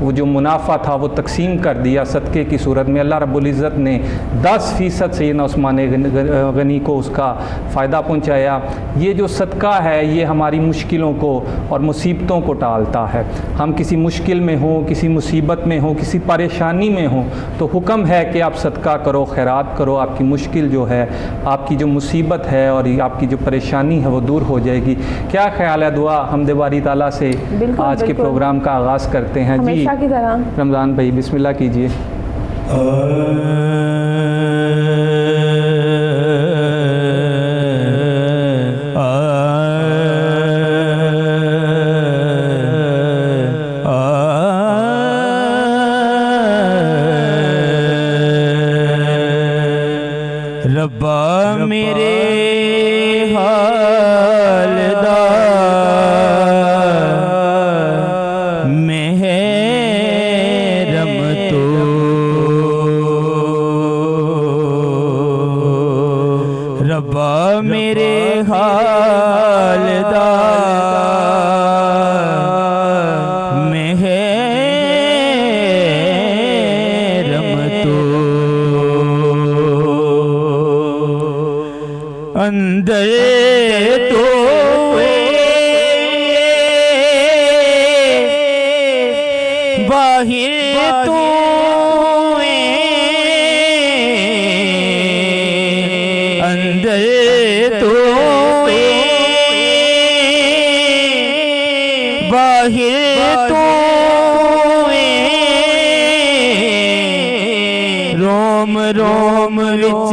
وہ جو منافع تھا وہ تقسیم کر دیا صدقے کی صورت میں. اللہ رب العزت نے 10% سیدنا عثمان غنی کو اس کا فائدہ پہنچایا. یہ جو صدقہ ہے یہ ہماری مشکلوں کو اور مصیبتوں کو ٹالتا ہے. ہم کسی مشکل میں ہوں, کسی مصیبت میں ہوں, کسی پریشانی میں ہوں تو حکم ہے کہ آپ صدقہ کرو, خیرات کرو. آپ کی مشکل جو ہے, آپ کی جو مصیبت ہے اور آپ کی جو پریشانی ہے وہ دور ہو جائے گی. کیا خیال ہے؟ دعا حمد باری تعالیٰ سے آج کے پروگرام کا آغاز کرتے ہیں. جی ہمیشہ کی طرح رمضان بھائی بسم اللہ کیجئے. ربا میرے حال دا محرم تو ربا میرے حال دا اندر تو باہر تو اندر تو باہر تو روم روم وچ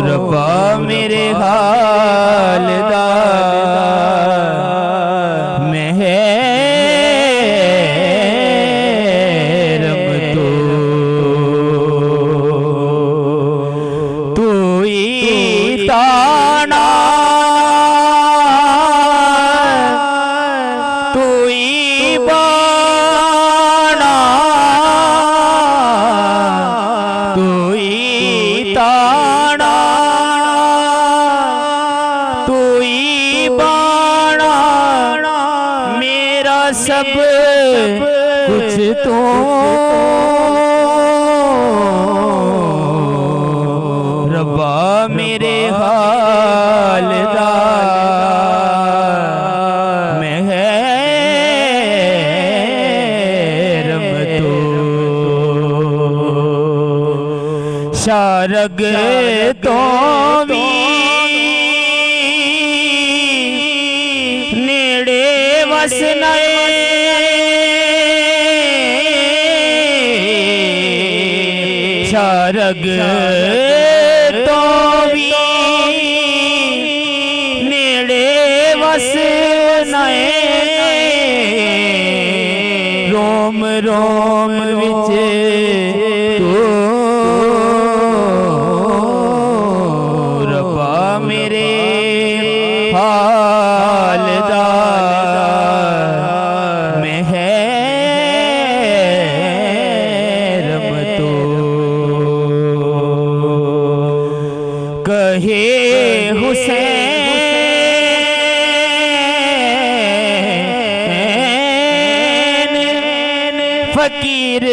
ربا میرے حال دا محرم تو ہی تانا تو ہی بانا تو ہی تانا سب کچھ تو ربا میرے حال دا محرم تو شارگ تو بھی نیڑے وسنا شارگ تو بھی نیڑے وسنا روم روم وچ تو ربا میرے حال دا کہے حسین فقیر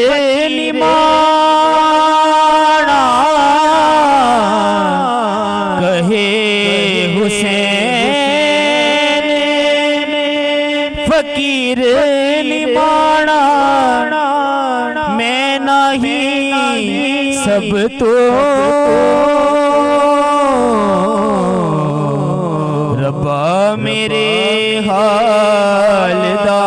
نمانا کہے حسین فقیر نمانا میں نہیں سب تو ربا میرے حال دا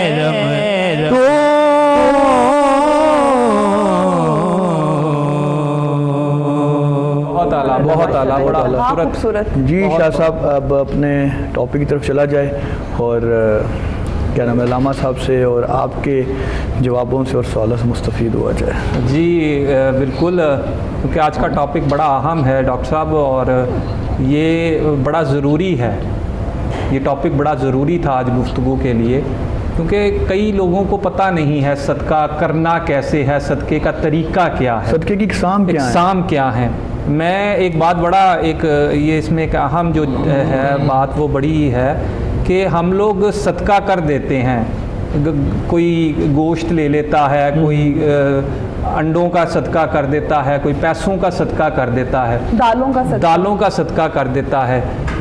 محرم تو بہت اعلیٰ بڑا خوبصورت. جی شاہ صاحب اب اپنے ٹاپک کی طرف چلا جائے اور کیا نام ہے علامہ صاحب سے اور آپ کے جوابوں سے اور سوالوں سے مستفید ہوا جائے. جی بالکل, کیونکہ آج کا ٹاپک بڑا اہم ہے ڈاکٹر صاحب اور یہ بڑا ضروری ہے. یہ ٹاپک بڑا ضروری تھا آج گفتگو کے لیے کیونکہ کئی لوگوں کو پتہ نہیں ہے صدقہ کرنا کیسے ہے، صدقے کا طریقہ کیا ہے، صدقے کی اقسام کیا ہیں۔ میں ایک بات بڑا یہ اس میں ایک اہم جو ہے بات وہ بڑی ہے کہ ہم لوگ صدقہ کر دیتے ہیں، کوئی گوشت لے لیتا ہے، کوئی انڈوں کا صدقہ کر دیتا ہے، کوئی پیسوں کا صدقہ کر دیتا ہے، دالوں کا صدقہ کر دیتا ہے،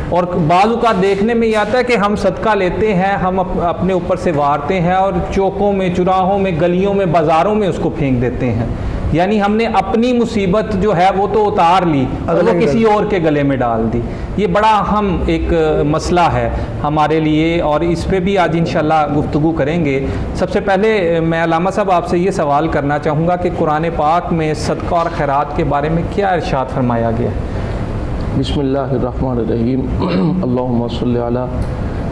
اور بعض اوقات دیکھنے میں یہ آتا ہے کہ ہم صدقہ لیتے ہیں، ہم اپنے اوپر سے وارتے ہیں اور چوکوں میں، چراہوں میں، گلیوں میں، بازاروں میں اس کو پھینک دیتے ہیں، یعنی ہم نے اپنی مصیبت جو ہے وہ تو اتار لی اور وہ کسی اور کے گلے میں ڈال دی۔ یہ بڑا اہم ایک مسئلہ ہے ہمارے لیے، اور اس پہ بھی آج انشاءاللہ گفتگو کریں گے۔ سب سے پہلے میں علامہ صاحب آپ سے یہ سوال کرنا چاہوں گا کہ قرآن پاک میں صدقہ اور خیرات کے بارے میں کیا ارشاد فرمایا گیا ہے؟ بسم اللہ الرحمن الرحیم، اللہم صلی علی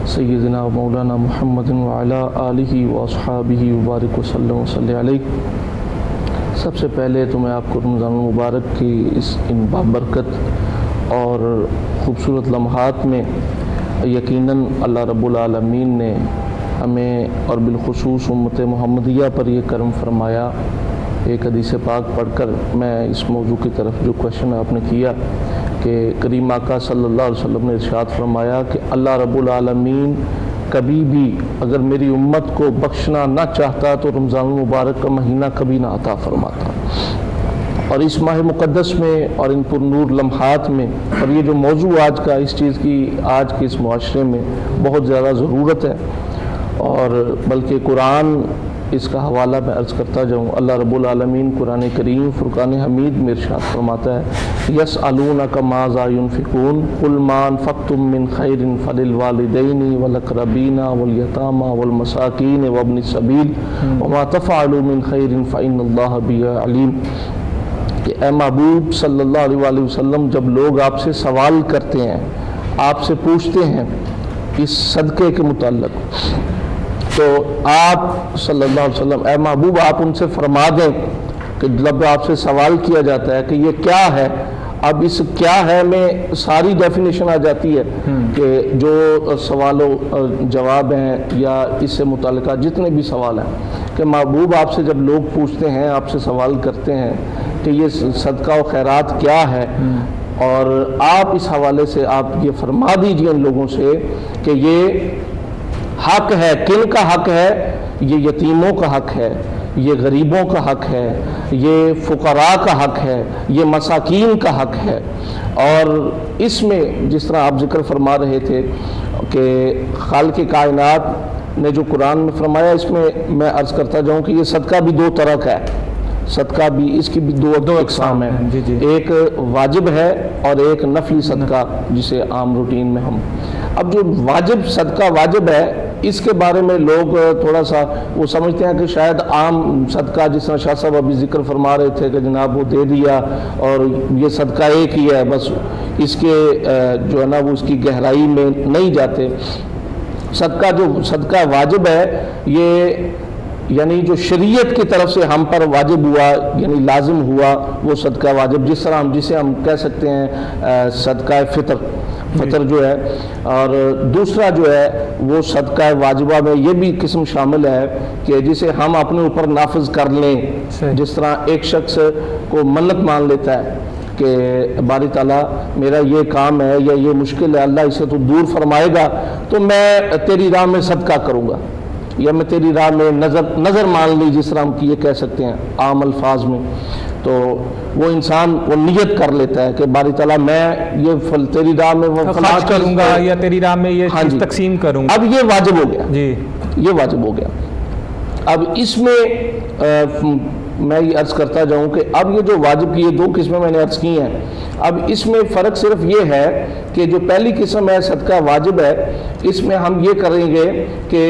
سیدنا و مولانا محمد وعلی آلہ واصحابہ وبارک وسلم وصلی علیہ۔ سب سے پہلے تو میں آپ کو رمضان المبارک کی ان بابرکت اور خوبصورت لمحات میں یقیناً اللہ رب العالمین نے ہمیں اور بالخصوص امت محمدیہ پر یہ کرم فرمایا۔ ایک حدیث پاک پڑھ کر میں اس موضوع کی طرف جو کوشچن آپ نے کیا کہ کریم آقا صلی اللہ علیہ وسلم نے ارشاد فرمایا کہ اللہ رب العالمین کبھی بھی اگر میری امت کو بخشنا نہ چاہتا تو رمضان المبارک کا مہینہ کبھی نہ عطا فرماتا، اور اس ماہ مقدس میں اور ان پر نور لمحات میں، اور یہ جو موضوع آج کا اس چیز کی آج کے اس معاشرے میں بہت زیادہ ضرورت ہے، اور بلکہ قرآن اس کا حوالہ میں عرض کرتا جاؤں۔ اللہ رب العالمین قرآن کریم فرقان حمید میں ارشاد فرماتا ہے یسألونک ماذا ينفقون قل ما انفقتم من خیر فللوالدین والاقربین والیتامى والمساکین وابن السبیل وما تفعلوا من خیر فإن اللہ بہ علیم۔ کہ اے محبوب صلی اللہ علیہ وآلہ وسلم، جب لوگ آپ سے سوال کرتے ہیں، آپ سے پوچھتے ہیں اس صدقے کے متعلق، تو آپ صلی اللہ علیہ وسلم اے محبوب آپ ان سے فرما دیں کہ جب آپ سے سوال کیا جاتا ہے کہ یہ کیا ہے، اب اس کیا ہے میں ساری ڈیفینیشن آ جاتی ہے کہ جو سوال و جواب ہیں یا اس سے متعلقہ جتنے بھی سوال ہیں، کہ محبوب آپ سے جب لوگ پوچھتے ہیں، آپ سے سوال کرتے ہیں کہ یہ صدقہ و خیرات کیا ہے، اور آپ اس حوالے سے آپ یہ فرما دیجئے ان لوگوں سے کہ یہ حق ہے، کن کا حق ہے؟ یہ یتیموں کا حق ہے، یہ غریبوں کا حق ہے، یہ فقراء کا حق ہے، یہ مساکین کا حق ہے۔ اور اس میں جس طرح آپ ذکر فرما رہے تھے کہ خالق کائنات نے جو قرآن میں فرمایا، اس میں عرض کرتا جاؤں کہ یہ صدقہ بھی دو طرح کا ہے، صدقہ بھی اس کی بھی دو اقسام ہیں، ایک واجب ہے اور ایک نفلی صدقہ جسے عام روٹین میں ہم، اب جو واجب صدقہ واجب ہے اس کے بارے میں لوگ تھوڑا سا وہ سمجھتے ہیں کہ شاید عام صدقہ جس طرح شاہ صاحب ابھی ذکر فرما رہے تھے کہ جناب وہ دے دیا اور یہ صدقہ ایک ہی ہے، بس اس کے جو ہے نا وہ اس کی گہرائی میں نہیں جاتے۔ صدقہ واجب ہے، یہ یعنی جو شریعت کی طرف سے ہم پر واجب ہوا یعنی لازم ہوا وہ صدقہ واجب، جسے ہم کہہ سکتے ہیں صدقہ فطر جو ہے، اور دوسرا جو ہے وہ صدقہ واجبہ میں یہ بھی قسم شامل ہے کہ جسے ہم اپنے اوپر نافذ کر لیں، جس طرح ایک شخص کو منت مان لیتا ہے کہ باری تعالیٰ میرا یہ کام ہے یا یہ مشکل ہے، اللہ اسے تو دور فرمائے گا تو میں تیری راہ میں صدقہ کروں گا، یا میں تیری راہ میں نظر مان لی، جس طرح ہم یہ کہہ سکتے ہیں عام الفاظ میں، تو وہ انسان وہ نیت کر لیتا ہے کہ باری تعالیٰ میں یہ تیری راہ میں وہ خرچ کروں گا یا تیری راہ میں یہ چیز تقسیم کروں گا۔ اب یہ واجب ہو گیا، جی یہ واجب ہو گیا۔ اب اس میں میں یہ عرض کرتا جاؤں کہ اب یہ جو واجب کی یہ دو قسمیں میں نے عرض کی ہیں، اب اس میں فرق صرف یہ ہے کہ جو پہلی قسم ہے صدقہ واجب ہے، اس میں ہم یہ کریں گے کہ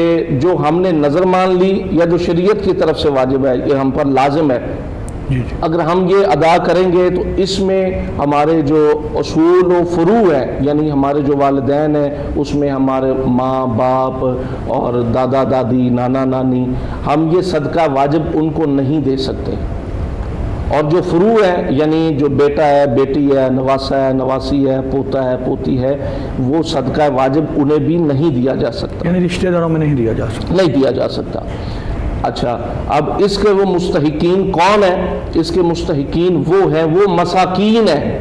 جو ہم نے نظر مان لی یا جو شریعت کی طرف سے واجب ہے، یہ ہم پر لازم ہے، اگر ہم یہ ادا کریں گے تو اس میں ہمارے جو اصول و فروع ہیں، یعنی ہمارے جو والدین ہیں اس میں ہمارے ماں باپ اور دادا دادی نانا نانی، ہم یہ صدقہ واجب ان کو نہیں دے سکتے، اور جو فروع ہیں یعنی جو بیٹا ہے، بیٹی ہے، نواسا ہے، نواسی ہے، پوتا ہے، پوتی ہے، وہ صدقہ واجب انہیں بھی نہیں دیا جا سکتا، یعنی رشتہ داروں میں نہیں دیا جا سکتا. نہیں دیا جا سکتا. اچھا، اب اس کے وہ مستحقین کون ہیں؟ اس کے مستحقین وہ ہیں، وہ مساکین ہیں.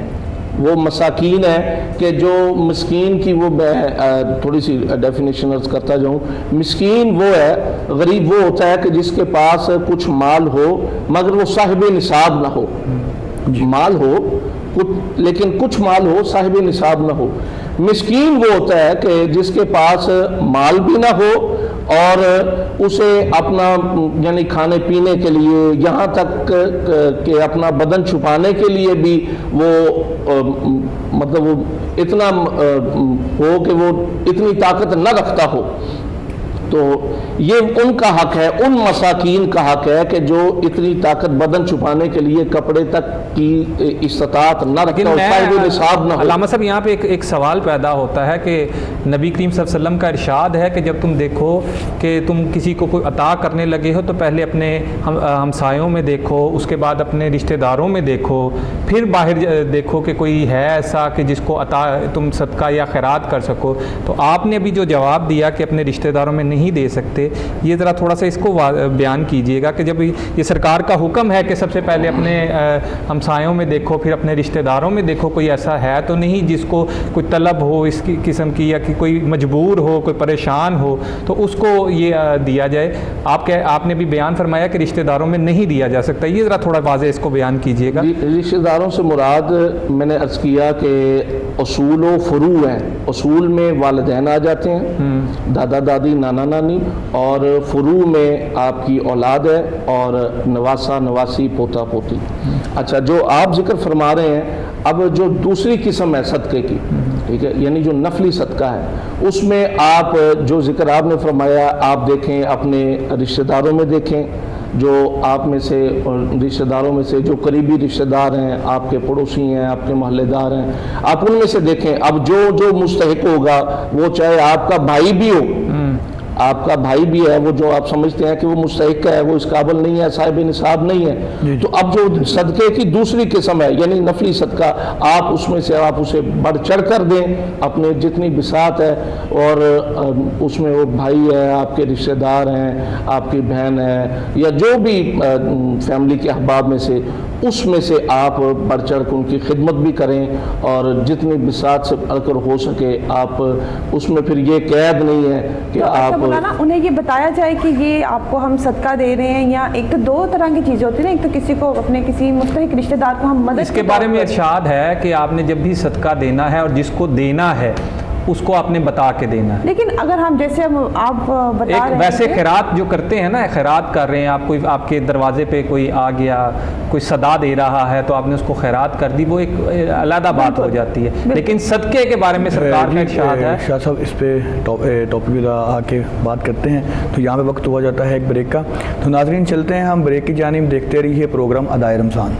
وہ مساکین ہیں کہ جو مسکین کی، وہ میں تھوڑی سی ڈیفینیشن عرض کرتا جاؤں. مسکین وہ ہے، غریب وہ ہوتا ہے کہ جس کے پاس کچھ مال ہو مگر وہ صاحب نصاب نہ ہو. مال ہو لیکن کچھ مال ہو، صاحب نصاب نہ ہو. مسکین وہ ہوتا ہے کہ جس کے پاس مال بھی نہ ہو اور اسے اپنا یعنی کھانے پینے کے لیے، یہاں تک کہ اپنا بدن چھپانے کے لیے بھی وہ مطلب وہ اتنا ہو کہ وہ اتنی طاقت نہ رکھتا ہو. تو یہ ان کا حق ہے، ان مساکین کا حق ہے کہ جو اتنی طاقت بدن چھپانے کے لیے کپڑے تک کی استطاعت نہ رکھتا ہو، صاحب نصاب نہ ہو. علامہ صاحب یہاں پہ ایک سوال پیدا ہوتا ہے کہ نبی کریم صلی اللہ علیہ وسلم کا ارشاد ہے کہ جب تم دیکھو کہ تم کسی کو کوئی عطا کرنے لگے ہو تو پہلے اپنے ہمسایوں میں دیکھو، اس کے بعد اپنے رشتہ داروں میں دیکھو، پھر باہر دیکھو کہ کوئی ہے ایسا کہ جس کو عطا تم صدقہ یا خیرات کر سکو. تو آپ نے ابھی جو جواب دیا کہ اپنے رشتہ داروں میں نہیں دے سکتے، یہ ذرا تھوڑا سا اس کو بیان کیجئے گا کہ جب یہ سرکار کا حکم ہے کہ سب سے پہلے اپنے ہمسایوں میں دیکھو پھر اپنے رشتہ داروں میں دیکھو، کوئی ایسا ہے تو نہیں جس کو کوئی طلب ہو اس کی قسم کی، یا کہ کوئی مجبور ہو، کوئی پریشان ہو تو اس کو یہ دیا جائے. آپ نے بھی بیان فرمایا کہ رشتہ داروں میں نہیں دیا جا سکتا، یہ ذرا تھوڑا واضح اس کو بیان کیجئے گا. رشتہ داروں سے مراد میں نے عرض کیا کہ اصول و فروع ہیں. اصول میں والدین آ جاتے ہیں، دادا دادی، نانا نانی، اور فروع میں آپ کی اولاد ہے اور نواسا نواسی، پوتا پوتی. اچھا، جو آپ ذکر فرما رہے ہیں، اب جو دوسری قسم ہے صدقے کی، ٹھیک ہے، یعنی جو نفلی صدقہ ہے، اس میں آپ جو ذکر آپ نے فرمایا، آپ دیکھیں اپنے رشتہ داروں میں دیکھیں، جو آپ میں سے رشتہ داروں میں سے جو قریبی رشتہ دار ہیں، آپ کے پڑوسی ہیں، آپ کے محلے دار ہیں، آپ ان میں سے دیکھیں. اب جو مستحق ہوگا، وہ چاہے آپ کا بھائی بھی ہو، آپ کا بھائی بھی ہے، وہ جو آپ سمجھتے ہیں کہ وہ مستحق ہے، وہ اس قابل نہیں ہے، صاحب نصاب نہیں ہے، تو اب جو صدقے کی دوسری قسم ہے یعنی نفلی صدقہ، آپ اس میں سے آپ اسے بڑھ چڑھ کر دیں اپنے جتنی بساط ہے، اور اس میں وہ بھائی ہے، آپ کے رشتہ دار ہیں، آپ کی بہن ہے، یا جو بھی فیملی کے احباب میں سے، اس میں سے آپ بڑھ چڑھ کے ان کی خدمت بھی کریں، اور جتنی بساط سے اگر ہو سکے آپ اس میں، پھر یہ قید نہیں ہے کہ آپ مولانا انہیں یہ بتایا جائے کہ یہ آپ کو ہم صدقہ دے رہے ہیں، یا ایک تو دو طرح کی چیزیں ہوتی ہیں نا، ایک تو کسی کو اپنے کسی مستحق رشتہ دار کو ہم مدد، اس کے بارے میں ارشاد ہے کہ آپ نے جب بھی صدقہ دینا ہے اور جس کو دینا ہے اس کو آپ نے بتا کے دینا ہے. لیکن اگر ہم جیسے آپ بتا رہے ہیں ویسے خیرات جو کرتے ہیں نا، خیرات کر رہے ہیں آپ، کوئی آپ کے دروازے پہ کوئی آ گیا، کوئی صدا دے رہا ہے تو آپ نے اس کو خیرات کر دی، وہ ایک علیحدہ بات ہو جاتی ہے. لیکن صدقے کے بارے میں سرکار کا ارشاد ہے. شاہ صاحب اس پہ ٹاپک آ کے بات کرتے ہیں، تو یہاں پہ وقت ہوا جاتا ہے ایک بریک کا. تو ناظرین چلتے ہیں ہم بریک کی جانب، دیکھتے رہیے پروگرام ادائے رمضان.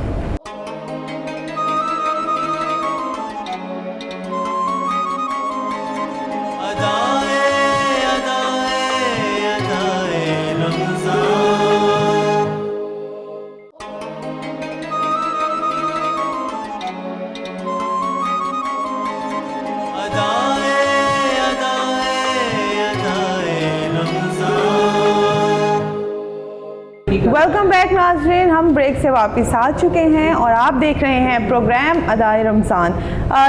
ویلکم بیک ناظرین، ہم بریک سے واپس آ چکے ہیں اور آپ دیکھ رہے ہیں پروگرام ادائے رمضان.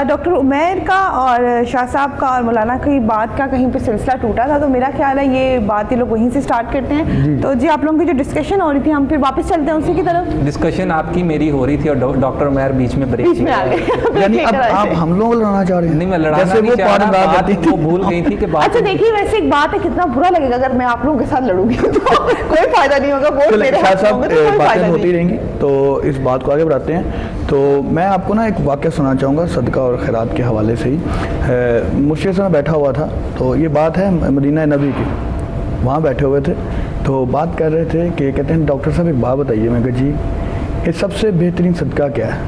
ڈاکٹر عمیر کا اور شاہ صاحب کا اور مولانا کی بات کا کہیں پہ سلسلہ ٹوٹا تھا، تو میرا خیال ہے یہ بات یہ لوگ وہیں سے سٹارٹ کرتے ہیں. تو جی آپ لوگوں کی جو ڈسکشن ہو رہی تھی، ہم پھر واپس چلتے ہیں اسی کی طرف. ڈسکشن آپ کی میری ہو رہی تھی اور ڈاکٹر عمیر بیچ میں بریک میں آ گئے. یعنی اب آپ ہم لوگ لڑنا چاہ رہے ہیں؟ نہیں، میں لڑانا نہیں چاہ رہا، وہ بھول گئی تھی کہ بات. اچھا دیکھیے، ویسے ایک بات ہے، کتنا برا لگے گا اگر میں آپ لوگوں کے ساتھ لڑوں گی تو کوئی فائدہ نہیں ہوگا. ووٹ میرے ہاتھ میں ہوں گے تو کوئی فائدہ باتیں ہوتی نہیں. رہیں گی، تو اس بات کو آگے بڑھاتے ہیں. تو میں آپ کو نا ایک واقعہ سنانا چاہوں گا صدقہ اور خیرات کے حوالے سے ہی. مجھ سے میں بیٹھا ہوا تھا، تو یہ بات ہے مدینہ نبی کی. وہاں بیٹھے ہوئے تھے تو بات کر رہے تھے کہ کہتے ہیں ڈاکٹر صاحب ایک بات بتائیے. میں کہا جی، یہ سب سے بہترین صدقہ کیا ہے؟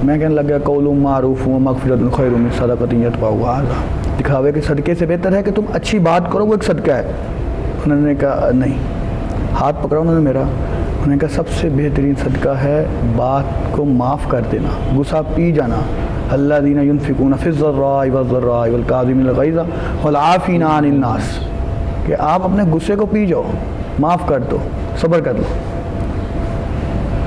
میں کہنے لگ گیا قول معروف و مغفرۃ خیر من صدقۃ یتبعها اذى. دکھاوے کہ صدقے سے بہتر ہے کہ تم اچھی بات کرو، وہ ایک صدقہ ہے. انہوں نے کہا نہیں. ہاتھ پکڑا انہوں نے میرا، انہوں نے کہا سب سے بہترین صدقہ ہے بات کو معاف کر دینا، غصہ پی جانا. الذین ینفقون فی الضراء والضراء والکاظمین الغیظ والعافین عن الناس، کہ آپ اپنے غصے کو پی جاؤ، معاف کر دو، صبر کر لو.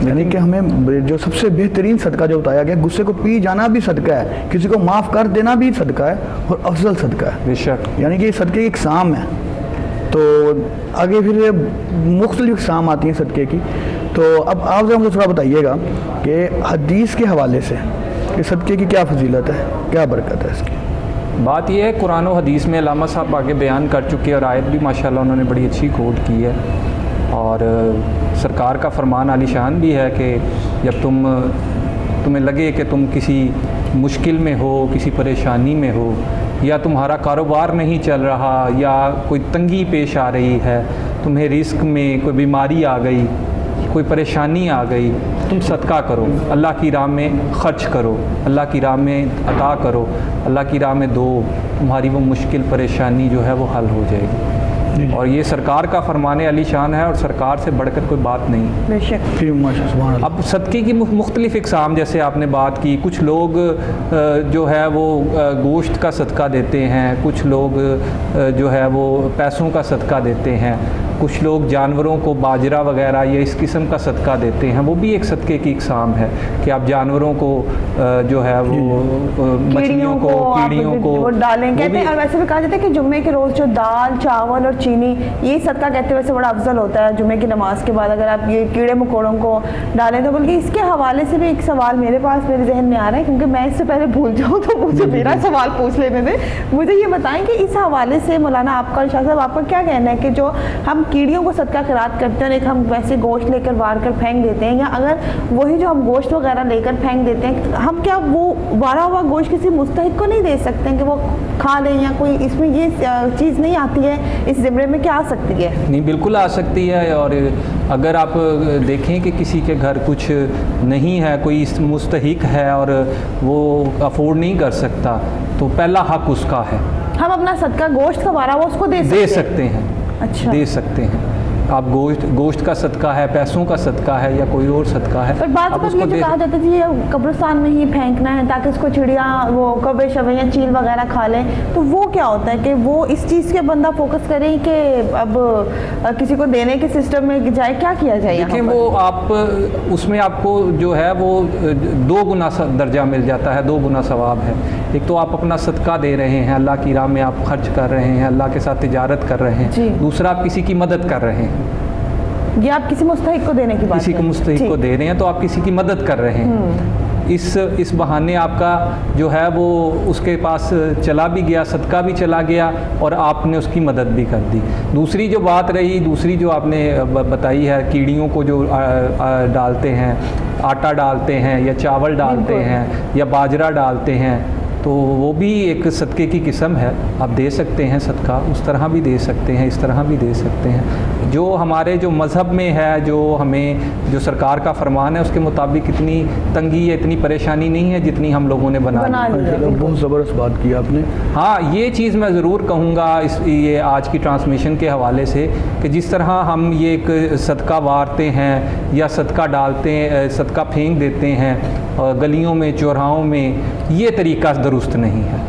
یعنی کہ ہمیں جو سب سے بہترین صدقہ جو بتایا گیا، غصے کو پی جانا بھی صدقہ ہے، کسی کو معاف کر دینا بھی صدقہ ہے اور افضل صدقہ ہے. بے شک. یعنی کہ یہ صدقے کی اقسام ہے. تو آگے پھر مختلف اقسام آتی ہیں صدقے کی. تو اب آپ ذرا مجھے تھوڑا بتائیے گا کہ حدیث کے حوالے سے کہ صدقے کی کیا فضیلت ہے، کیا برکت ہے اس کی. بات یہ ہے قرآن و حدیث میں علامہ صاحب آگے بیان کر چکے اور آیت بھی ماشاءاللہ انہوں نے بڑی اچھی کوٹ کی ہے. اور سرکار کا فرمان عالی شان بھی ہے کہ جب تمہیں لگے کہ تم کسی مشکل میں ہو، کسی پریشانی میں ہو، یا تمہارا کاروبار نہیں چل رہا، یا کوئی تنگی پیش آ رہی ہے، تمہیں رزق میں کوئی بیماری آ گئی، کوئی پریشانی آ گئی، تم صدقہ کرو، اللہ کی راہ میں خرچ کرو، اللہ کی راہ میں عطا کرو، اللہ کی راہ میں دو، تمہاری وہ مشکل پریشانی جو ہے وہ حل ہو جائے گی. اور یہ سرکار کا فرمان علی شان ہے اور سرکار سے بڑھ کر کوئی بات نہیں. بے شک. اب صدقے کی مختلف اقسام جیسے آپ نے بات کی، کچھ لوگ جو ہے وہ گوشت کا صدقہ دیتے ہیں، کچھ لوگ جو ہے وہ پیسوں کا صدقہ دیتے ہیں، کچھ لوگ جانوروں کو باجرہ وغیرہ یا اس قسم کا صدقہ دیتے ہیں. وہ بھی ایک صدقے کی اقسام ہے کہ آپ جانوروں کو جو ہے وہ مچھلیوں کو، کیڑیوں کو وہ ڈالیں. کہتے ہیں اور ویسے بھی کہا جاتا ہے کہ جمعے کے روز جو دال، چاول اور چینی، یہ صدقہ کہتے ہیں ویسے بڑا افضل ہوتا ہے جمعے کی نماز کے بعد اگر آپ یہ کیڑے مکوڑوں کو ڈالیں تو. بلکہ اس کے حوالے سے بھی ایک سوال میرے ذہن میں آ رہا ہے، کیونکہ میں اس سے پہلے بھول جاؤں تو مجھے میرا سوال پوچھ لینے دیں. مجھے یہ بتائیں کہ اس حوالے سے مولانا آپ کا، شاہ صاحب آپ کا کیا کہنا ہے کہ جو ہم کیڑیوں کو صدقہ خیرات کرتے ہیں اور ایک ہم ویسے گوشت لے کر وار کر پھینک دیتے ہیں، یا اگر وہی جو ہم گوشت وغیرہ لے کر پھینک دیتے ہیں، ہم کیا وہ وارا ہوا گوشت کسی مستحق کو نہیں دے سکتے ہیں کہ وہ کھا لیں، یا کوئی اس میں یہ چیز نہیں آتی ہے اس زمرے میں؟ کیا آ سکتی ہے؟ نہیں، بالکل آ سکتی ہے. اور اگر آپ دیکھیں کہ کسی کے گھر کچھ نہیں ہے، کوئی مستحق ہے اور وہ افورڈ نہیں کر سکتا، تو پہلا حق اس کا ہے. ہم اپنا صدقہ گوشت کا وارا ہوا اس کو دے سکتے ہیں. اچھا، دے سکتے ہیں. آپ گوشت کا صدقہ ہے، پیسوں کا صدقہ ہے، یا کوئی اور صدقہ ہے. پر بعض اوقات یہ جو کہا جاتا ہے یہ قبرستان میں ہی پھینکنا ہے تاکہ اس کو چڑیا، وہ کبے شبے یا چیل وغیرہ کھا لیں، تو وہ کیا ہوتا ہے کہ وہ اس چیز کے بندہ فوکس کرے کہ اب کسی کو دینے کے سسٹم میں جائے، کیا کیا جائے؟ دیکھیں وہ آپ اس میں آپ کو جو ہے وہ 2 گنا درجہ مل جاتا ہے، 2 گنا ثواب ہے. ایک تو آپ اپنا صدقہ دے رہے ہیں، اللہ کی راہ میں آپ خرچ کر رہے ہیں، اللہ کے ساتھ تجارت کر رہے ہیں. دوسرا آپ کسی کی مدد کر رہے ہیں. یہ آپ کسی مستحق کو دینے کی بات، کسی کو مستحق کو دے رہے ہیں تو آپ کسی کی مدد کر رہے ہیں. اس بہانے آپ کا جو ہے وہ اس کے پاس چلا بھی گیا، صدقہ بھی چلا گیا اور آپ نے اس کی مدد بھی کر دی. دوسری جو بات رہی، دوسری جو آپ نے بتائی ہے، کیڑیوں کو جو ڈالتے ہیں، آٹا ڈالتے ہیں یا چاول ڈالتے ہیں یا باجرہ ڈالتے ہیں، تو وہ بھی ایک صدقے کی قسم ہے. آپ دے سکتے ہیں صدقہ، اس طرح بھی دے سکتے ہیں، اس طرح بھی دے سکتے ہیں. جو ہمارے جو مذہب میں ہے، جو ہمیں جو سرکار کا فرمان ہے، اس کے مطابق اتنی تنگی یا اتنی پریشانی نہیں ہے جتنی ہم لوگوں نے بنا لی. بہت زبردست بات کی آپ نے. ہاں، یہ چیز میں ضرور کہوں گا یہ آج کی ٹرانسمیشن کے حوالے سے کہ جس طرح ہم یہ ایک صدقہ وارتے ہیں یا صدقہ ڈالتے ہیں، صدقہ پھینک دیتے ہیں گلیوں میں، چوراہوں میں، یہ طریقہ درست نہیں ہے.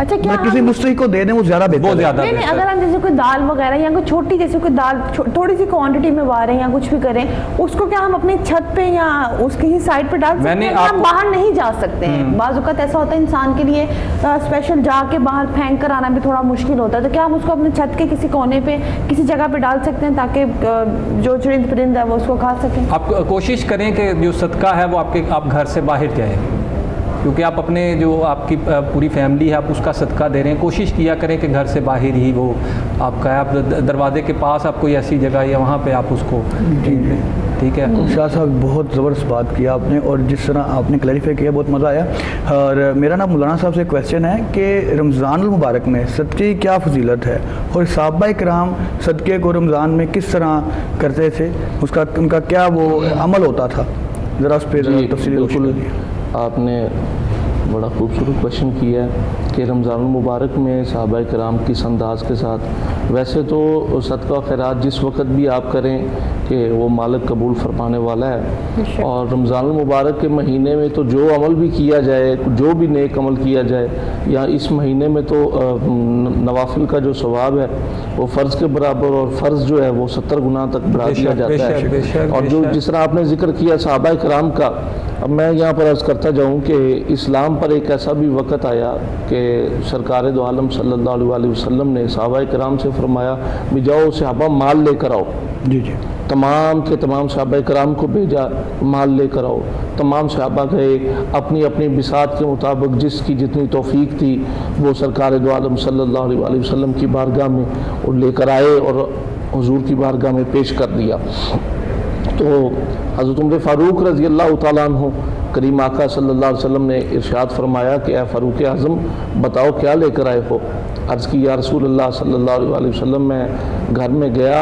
اچھا، کیا کسی مستحق کو دے دیں وہ زیادہ بہتر ہے. نہیں، اگر ہم جیسے کوئی دال وغیرہ یا کوئی چھوٹی جیسے کوئی دال تھوڑی سی کوانٹٹی میں واریں یا کچھ بھی کریں، اس کو کیا ہم اپنی چھت پہ یا اس کی سائڈ پہ ڈال سکتے ہیں؟ ہم باہر نہیں جا سکتے ہیں. بعض اوقات ایسا ہوتا ہے انسان کے لیے اسپیشل جا کے باہر پھینک کر آنا بھی تھوڑا مشکل ہوتا ہے، تو کیا ہم اس کو اپنے چھت کے کسی کونے پہ کسی جگہ پہ ڈال سکتے ہیں تاکہ جو چرند پرند ہے وہ اس کو کھا سکیں؟ آپ کوشش کریں کہ جو صدقہ ہے وہ آپ گھر سے باہر جائے، کیونکہ آپ اپنے جو آپ کی پوری فیملی ہے آپ اس کا صدقہ دے رہے ہیں. کوشش کیا کریں کہ گھر سے باہر ہی وہ آپ کا ہے، آپ دروازے کے پاس آپ کوئی ایسی جگہ یا وہاں پہ آپ اس کو ٹھیک ہے. شاہ صاحب بہت زبردست بات کی آپ نے، اور جس طرح آپ نے کلیریفائی کیا بہت مزہ آیا. اور میرا نا مولانا صاحب سے کویسچن ہے کہ رمضان المبارک میں صدقے کی کیا فضیلت ہے، اور صحابہ کرام صدقے کو رمضان میں کس طرح کرتے تھے، ان کا کیا وہ عمل ہوتا تھا؟ ذرا اس پہ تفصیلی روشنی دیجیے. آپ نے بڑا خوبصورت کویشچن کیا ہے کہ رمضان المبارک میں صحابہ کرام کس انداز کے ساتھ ویسے تو صدقہ و خیرات جس وقت بھی آپ کریں کہ وہ مالک قبول فرمانے والا ہے، اور رمضان المبارک کے مہینے میں تو جو عمل بھی کیا جائے، جو بھی نیک عمل کیا جائے، یا اس مہینے میں تو نوافل کا جو ثواب ہے وہ فرض کے برابر، اور فرض جو ہے وہ 70 گنا تک بڑھا دیا جاتا ہے۔ اور جو جس طرح آپ نے ذکر کیا صحابہ کرام کا، اب میں یہاں پر عرض کرتا جاؤں کہ اسلام پر ایک ایسا بھی وقت آیا کہ سرکار دو عالم صلی اللہ علیہ وسلم نے صحابہ کرام سے فرمایا بھی جاؤ صحابہ مال لے کر آؤ۔ جی جی تمام کے تمام صحابہ کرام کو بھیجا، مال لے کر آؤ۔ تمام صحابہ گئے، اپنی اپنی بساط کے مطابق جس کی جتنی توفیق تھی وہ سرکار دو عالم صلی اللہ علیہ وسلم کی بارگاہ میں وہ لے کر آئے اور حضور کی بارگاہ میں پیش کر دیا۔ تو حضرت عمر فاروق رضی اللہ تعالیٰ عنہ کریم آقا صلی اللہ علیہ وسلم نے ارشاد فرمایا کہ اے فاروق اعظم بتاؤ کیا لے کر آئے ہو؟ عرض کی یا رسول اللہ صلی اللہ علیہ وسلم، میں گھر میں گیا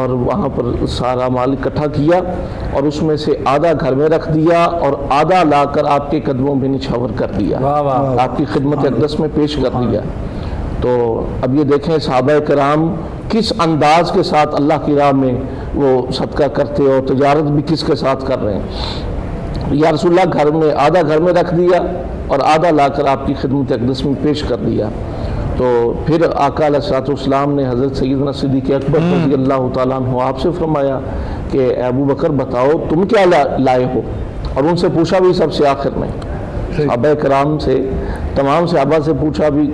اور وہاں پر سارا مال اکٹھا کیا اور اس میں سے آدھا گھر میں رکھ دیا اور آدھا لا کر آپ کے قدموں میں نچھاور کر دیا، آپ کی خدمت اقدس میں پیش کر دیا۔ تو اب یہ دیکھیں صحابہ کرام کس انداز کے ساتھ اللہ کی راہ میں وہ صدقہ کرتے اور تجارت بھی کس کے ساتھ کر رہے ہیں۔ یا رسول اللہ گھر میں آدھا گھر میں رکھ دیا اور آدھا لا کر آپ کی خدمت اقدس میں پیش کر دیا۔ تو پھر آقا علیہ الصلوۃ والسلام نے حضرت سیدنا صدیق اکبر رضی اللہ تعالیٰ عنہ آپ سے فرمایا کہ اے ابو بکر بتاؤ تم کیا لائے ہو، اور ان سے پوچھا بھی سب سے آخر میں صحابہ کرام سے، تمام صحابہ سے پوچھا بھی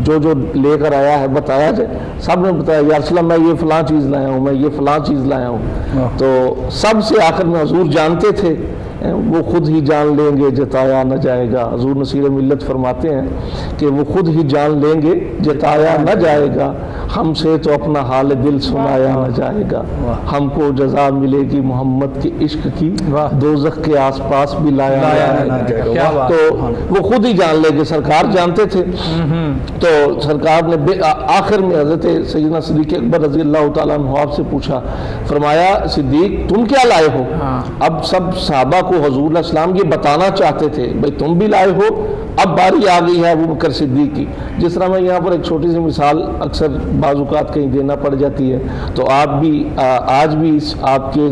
جو جو لے کر آیا ہے بتایا جائے۔ سب نے بتایا یا رسول اللہ میں یہ فلاں چیز لایا ہوں، میں یہ فلاں چیز لایا ہوں۔ تو سب سے آخر میں حضور جانتے تھے وہ خود ہی جان لیں گے جتایا نہ جائے گا۔ حضور نصیر ملت فرماتے ہیں کہ وہ خود ہی جان لیں گے جتایا نہ جائے گا، ہم سے تو اپنا حال دل سنایا نہ جائے گا، ہم کو جزا ملے گی محمد کے عشق کی، دوزخ کے آس پاس بھی لایا نہ جائے گا۔ تو وہ خود ہی جان لیں گے، سرکار جانتے تھے۔ تو سرکار نے آخر میں حضرت سیدنا صدیق اکبر رضی اللہ تعالیٰ عنہ آپ سے پوچھا، فرمایا صدیق تم کیا لائے ہو؟ اب سب صحابہ کو حضور علیہ السلام یہ بتانا چاہتے تھے بھئی تم بھی لائے ہو۔ اب باری آ گئی ہے ابو بکر صدیق کی۔ جس طرح میں یہاں پر ایک چھوٹی سی مثال اکثر بعض اوقات کہیں دینا پڑ جاتی ہے، تو آپ بھی آج بھی آپ کے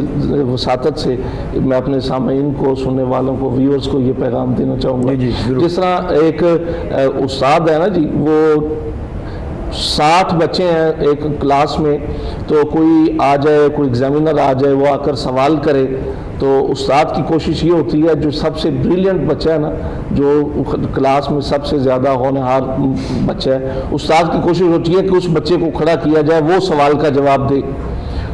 وساطت سے میں اپنے سامعین کو، سننے والوں کو، ویورز کو یہ پیغام دینا چاہوں گا۔ جس طرح ایک استاد ہے نا جی، وہ 60 بچے ہیں ایک کلاس میں، تو کوئی آ جائے، کوئی ایگزامینر آ جائے، وہ آ کر سوال کرے، تو استاد کی کوشش یہ ہوتی ہے جو سب سے بریلینٹ بچہ ہے نا، جو کلاس میں سب سے زیادہ ہونہار بچہ ہے، استاد کی کوشش ہوتی ہے کہ اس بچے کو کھڑا کیا جائے، وہ سوال کا جواب دے۔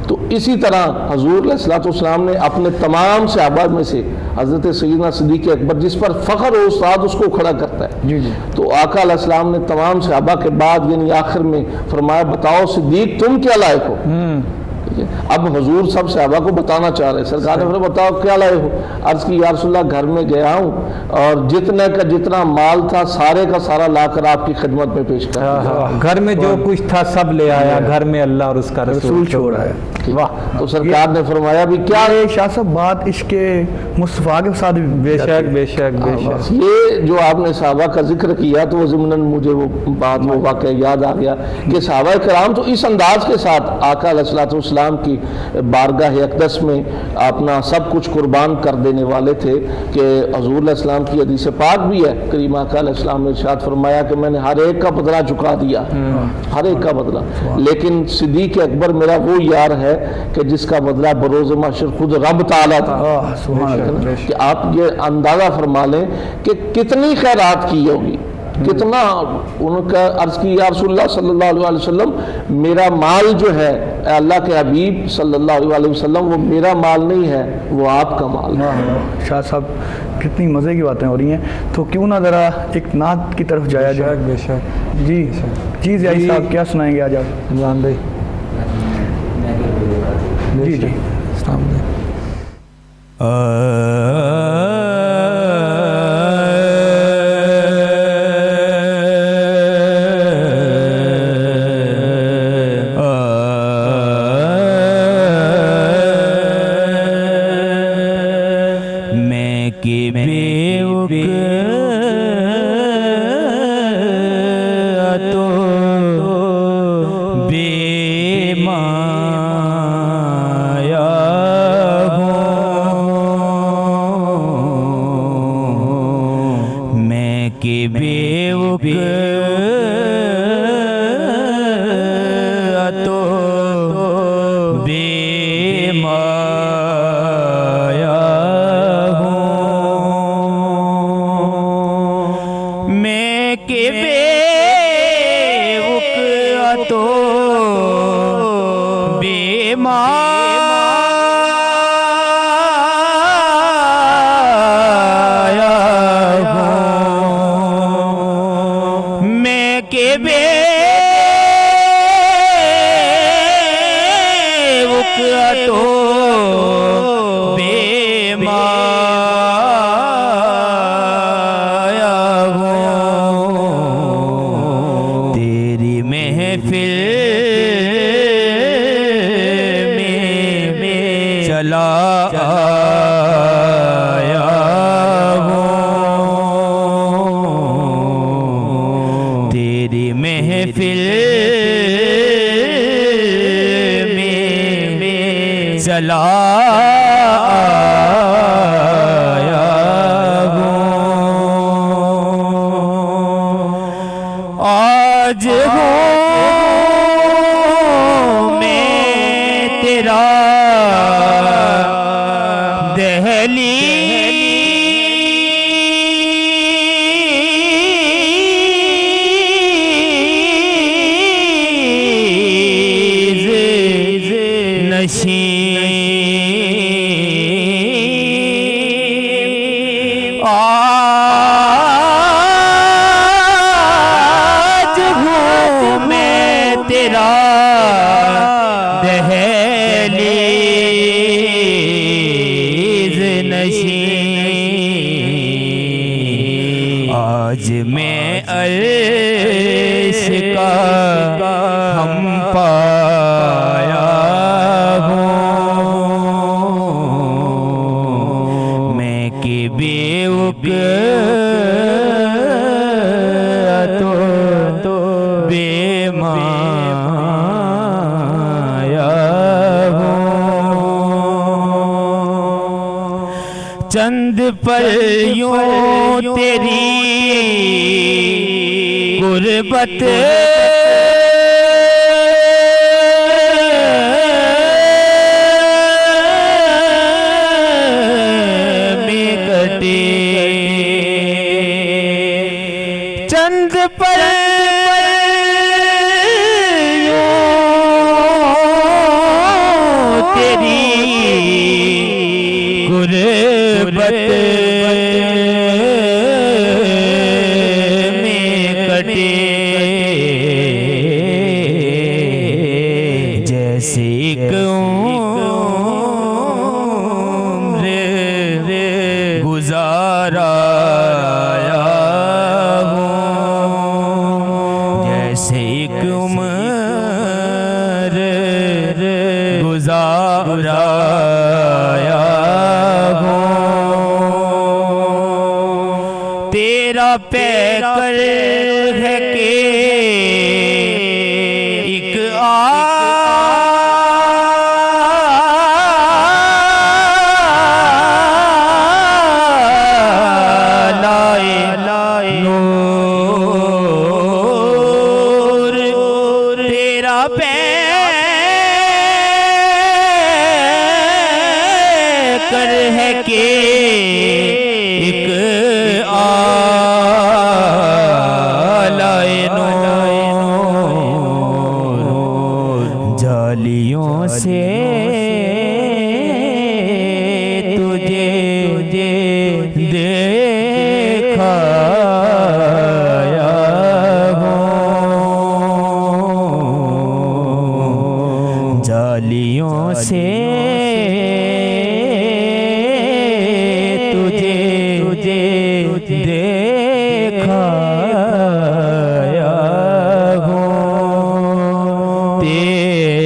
تو اسی طرح حضور علیہ الصلوۃ والسلام نے اپنے تمام صحابہ میں سے حضرت سیدنا صدیق اکبر جس پر فخر ہو استاد اس کو کھڑا کرتا ہے۔ تو آقا علیہ السلام نے تمام صحابہ کے بعد یعنی آخر میں فرمایا بتاؤ صدیق تم کیا لائے ہو؟ اب حضور سب صحابہ کو بتانا چاہ رہے ہیں۔ سرکار نے فرمایا بتاؤ کیا لائے ہو؟ عرض کی یا رسول اللہ گھر میں گیا ہوں اور جتنے کا جتنا مال تھا سارے کا سارا لا کر آپ کی خدمت میں پیش کر دیا۔ گھر میں جو کچھ تھا سب لے آیا، گھر میں اللہ اور اس کا رسول چھوڑا ہے۔ واہ، تو سرکار نے فرمایا بھی کیا شاہ صاحب بات عشق مصطفیٰ کے ساتھ بے شک بے شک بے شک۔ یہ جو آپ نے صحابہ کا ذکر کیا تو وہ ضمناً مجھے وہ بات وہ واقعہ یاد آ گیا کہ صحابہ کرام تو اس انداز کے ساتھ آقا علیہ الصلوۃ والسلام کی بارگاہ اقدس میں اپنا سب کچھ قربان کر دینے والے تھے کہ حضور علیہ السلام کی حدیث پاک بھی ہے، کریم آقا علیہ السلام نے ارشاد فرمایا کہ میں نے ہر ایک کا بدلہ چکا دیا، ہر ایک کا بدلہ، لیکن صدیق اکبر میرا وہ یار ہے کہ جس کا بدلہ بروز محشر خود رب تعالیٰ تھا۔ کہ آپ یہ اندازہ فرما لیں کہ کتنی خیرات کی ہوگی، کتنا ان کا عرض کی یا رسول اللہ صلی اللہ علیہ وسلم میرا مال جو ہے اے اللہ کے حبیب صلی اللہ علیہ وسلم وہ میرا مال نہیں ہے، وہ آپ کا مال ہے۔ شاہ صاحب کتنی مزے کی باتیں ہو رہی ہیں، تو کیوں نہ ذرا ایک نعت کی طرف جایا جائے۔ بے شک۔ جی جی ضیاء صاحب کیا سنائیں گے آج آپ؟ رمضان بھائی جی جی السلام علیکم۔ میں کہ بے تو بے مایا ہوں میں کہ بے تو بے مایا ہوں میں کہ بے تو بے مایا ہوں میں کہ بے تو بے مایا ہوں تیری محفل میں چلا آیا ہوں تیری محفل میں چلا آیا ہوں آج ہوں میں تیرا دہلیز نشین آج ہوں میں تیرا دہلیز نشین آج میں عرش کا ہم پایا ہوں میں کہ بے تو بے مایا ہوں چند پر یوں تیری غربت میں کٹے چند پر یوں تیری غربت میں کٹے جیسے ایک عمر گزارا ہوں جیسے ایک عمر گزارا تیرا پیکر ہے کہ ایک آلائے نور تیرا پیکر ہے کہ ایک جالیوں سے تجھے دیکھا ہوں جالیوں سے تجھے دیکھا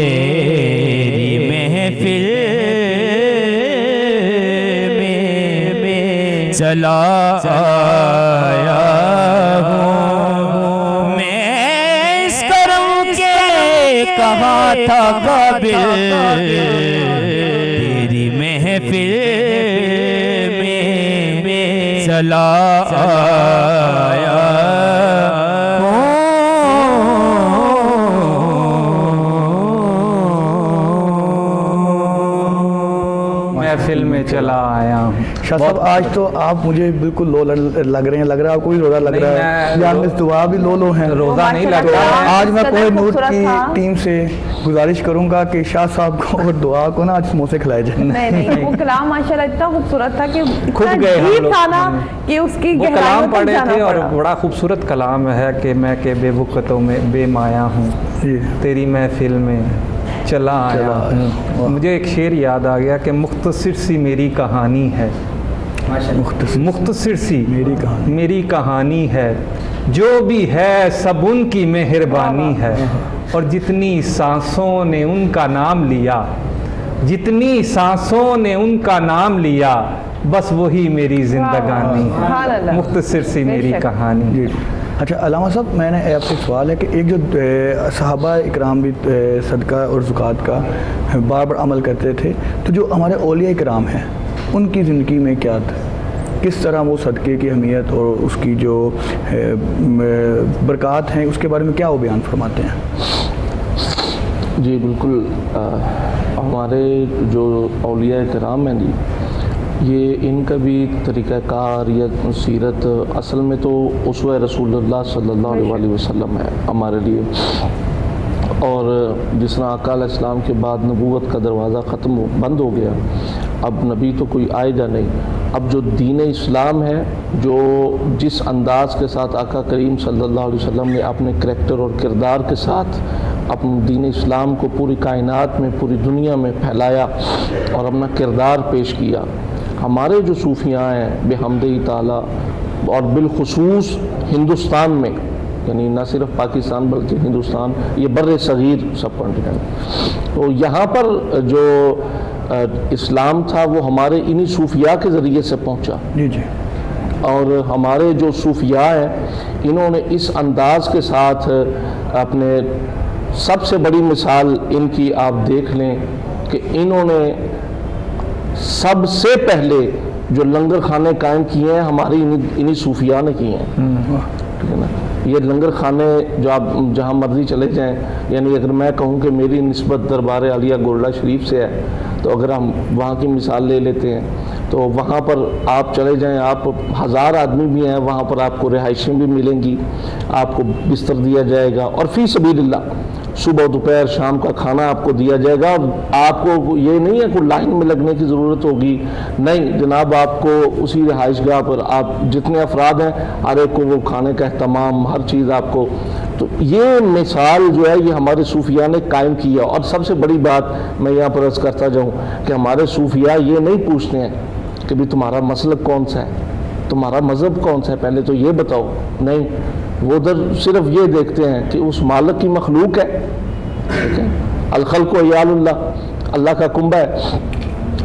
تیری محفل میں چلا آیا ہوں میں اس کرم کے کہاں تھا قابل تیری محفل میں صلا آیا محفل میں چلا آیا ہوں. شاہ صاحب آج تو آپ مجھے بالکل لو لگ رہے ہیں، لگ رہا ہے آپ کو بھی روزہ لگ رہا ہے، یا مس دعا بھی لو ہے. روزہ نہیں لگ رہا ہے. آج میں کوئی نور کی ٹیم سے گزارش کروں گا کہ شاہ صاحب کو اور دعا کو نا آج سموسے کھلائے جائیں. نہیں وہ کلام ماشاءاللہ اتنا خوبصورت تھا کہ کھپ گئے ہم لوگ. تھا نا کہ اس کی وہ کلام پڑھے تھے اور بڑا خوبصورت کلام ہے کہ میں کہ بے وقتوں میں بے مایا ہوں، جی تیری محفل میں چلا آیا ہوں. مجھے ایک شعر یاد آ گیا کہ مختصر سی میری کہانی ہے، مختصر سی میری کہانی ہے، جو بھی ہے سب ان کی مہربانی ہے، اور جتنی سانسوں نے ان کا نام لیا، جتنی سانسوں نے ان کا نام لیا، بس وہی میری زندگانی ہے. مختصر سی میری کہانی. جی اچھا علامہ صاحب، میں نے آپ سے سوال ہے کہ ایک جو صحابہ اکرام بھی صدقہ اور زکوٰۃ کا بار بار عمل کرتے تھے، تو جو ہمارے اولیاء اکرام ہیں ان کی زندگی میں کیا تھا؟ کس طرح وہ صدقے کی اہمیت اور اس کی جو برکات ہیں اس کے بارے میں کیا وہ بیان فرماتے ہیں؟ جی بالکل، ہمارے جو اولیاء کرام ہیں جی، یہ ان کا بھی طریقہ کار یا سیرت اصل میں تو اسوہ رسول اللہ صلی اللہ علیہ وسلم ہے ہمارے لیے. اور جس طرح آقا علیہ السلام کے بعد نبوت کا دروازہ بند ہو گیا، اب نبی تو کوئی آئے گا نہیں. اب جو دین اسلام ہے، جو جس انداز کے ساتھ آقا کریم صلی اللہ علیہ وسلم نے اپنے کریکٹر اور کردار کے ساتھ اپنے دین اسلام کو پوری کائنات میں، پوری دنیا میں پھیلایا اور اپنا کردار پیش کیا. ہمارے جو صوفیاء ہیں بحمدہ تعالیٰ، اور بالخصوص ہندوستان میں، یعنی نہ صرف پاکستان بلکہ ہندوستان، یہ بر صغیر سب کانٹیننٹ، تو یہاں پر جو اسلام تھا وہ ہمارے انہی صوفیاء کے ذریعے سے پہنچا. جی جی. اور ہمارے جو صوفیاء ہیں انہوں نے اس انداز کے ساتھ اپنے، سب سے بڑی مثال ان کی آپ دیکھ لیں کہ انہوں نے سب سے پہلے جو لنگر خانے قائم کیے ہیں ہماری انہی صوفیاء نے کیے ہیں. ٹھیک ہے نا. یہ لنگر خانے جو آپ جہاں مرضی چلے جائیں، یعنی اگر میں کہوں کہ میری نسبت دربار عالیہ گولڈا شریف سے ہے، تو اگر ہم وہاں کی مثال لے لیتے ہیں تو وہاں پر آپ چلے جائیں، آپ 1000 آدمی بھی ہیں وہاں پر، آپ کو رہائشیں بھی ملیں گی، آپ کو بستر دیا جائے گا، اور فی سبیل اللہ صبح دوپہر شام کا کھانا آپ کو دیا جائے گا. اور آپ کو یہ نہیں ہے کہ لائن میں لگنے کی ضرورت ہوگی، نہیں جناب، آپ کو اسی رہائش گاہ پر آپ جتنے افراد ہیں ہر ایک کو وہ کھانے کا اہتمام، ہر چیز آپ کو. تو یہ مثال جو ہے یہ ہمارے صوفیاء نے قائم کیا. اور سب سے بڑی بات میں یہاں پر عرض کرتا جاؤں کہ ہمارے صوفیاء یہ نہیں پوچھتے ہیں کہ بھی تمہارا مسلک کون سا ہے، تمہارا مذہب کون سا ہے، پہلے تو یہ بتاؤ. نہیں، وہ ادھر صرف یہ دیکھتے ہیں کہ اس مالک کی مخلوق ہے. ٹھیک ہے، الخلق عیال اللہ، اللہ کا کنبہ ہے.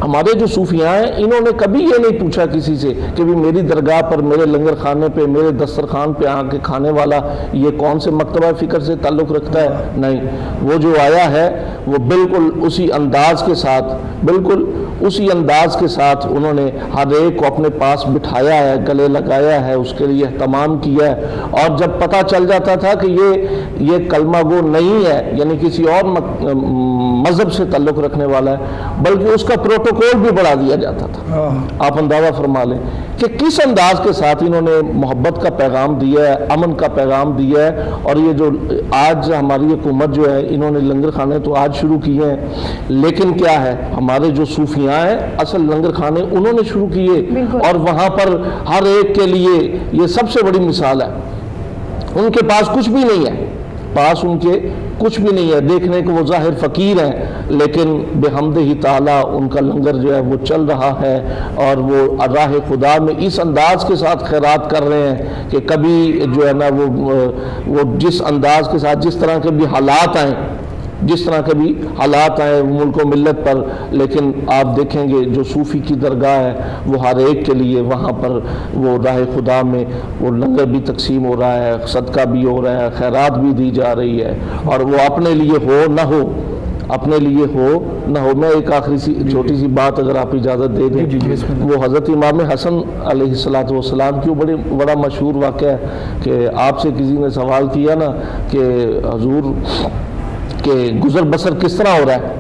ہمارے جو صوفیاء ہیں انہوں نے کبھی یہ نہیں پوچھا کسی سے کہ بھی میری درگاہ پر، میرے لنگر خانے پہ، میرے دسترخوان پہ آ کے کھانے والا یہ کون سے مکتبہ فکر سے تعلق رکھتا ہے. نہیں، وہ جو آیا ہے وہ بالکل اسی انداز کے ساتھ، بالکل اسی انداز کے ساتھ انہوں نے ہر ایک کو اپنے پاس بٹھایا ہے، گلے لگایا ہے، اس کے لیے اہتمام کیا ہے. اور جب پتہ چل جاتا تھا کہ یہ کلمہ گو نہیں ہے، یعنی کسی اور مذہب سے تعلق رکھنے والا ہے، بلکہ اس کا پروٹوکول بھی بڑھا دیا جاتا تھا. آپ اندازہ فرما لیں کہ کس انداز کے ساتھ انہوں نے محبت کا پیغام دیا ہے، امن کا پیغام دیا ہے. اور یہ جو آج ہماری حکومت جو ہے، انہوں نے لنگر خانے تو آج شروع کیے ہیں، لیکن کیا ہے ہمارے جو صوفیاء ہیں اصل لنگر خانے انہوں نے شروع کیے. اور وہاں پر ہر ایک کے لیے یہ سب سے بڑی مثال ہے. ان کے پاس کچھ بھی نہیں ہے، پاس ان کے کچھ بھی نہیں ہے، دیکھنے کو وہ ظاہر فقیر ہیں، لیکن بحمدہ ہی تعالیٰ ان کا لنگر جو ہے وہ چل رہا ہے. اور وہ راہ خدا میں اس انداز کے ساتھ خیرات کر رہے ہیں کہ کبھی جو ہے نا وہ جس انداز کے ساتھ، جس طرح کے بھی حالات آئیں، جس طرح کے بھی حالات آئے ملک و ملت پر، لیکن آپ دیکھیں گے جو صوفی کی درگاہ ہے وہ ہر ایک کے لیے وہاں پر وہ راہ خدا میں وہ لنگر بھی تقسیم ہو رہا ہے، صدقہ بھی ہو رہا ہے، خیرات بھی دی جا رہی ہے. اور وہ اپنے لیے ہو نہ ہو، اپنے لیے ہو نہ ہو. میں ایک آخری سی چھوٹی سی بات اگر آپ اجازت دے دیں. وہ حضرت امام حسن علیہ السلام کی بڑا مشہور واقعہ ہے کہ آپ سے کسی نے سوال کیا نا کہ حضور کہ گزر بسر کس طرح ہو رہا ہے,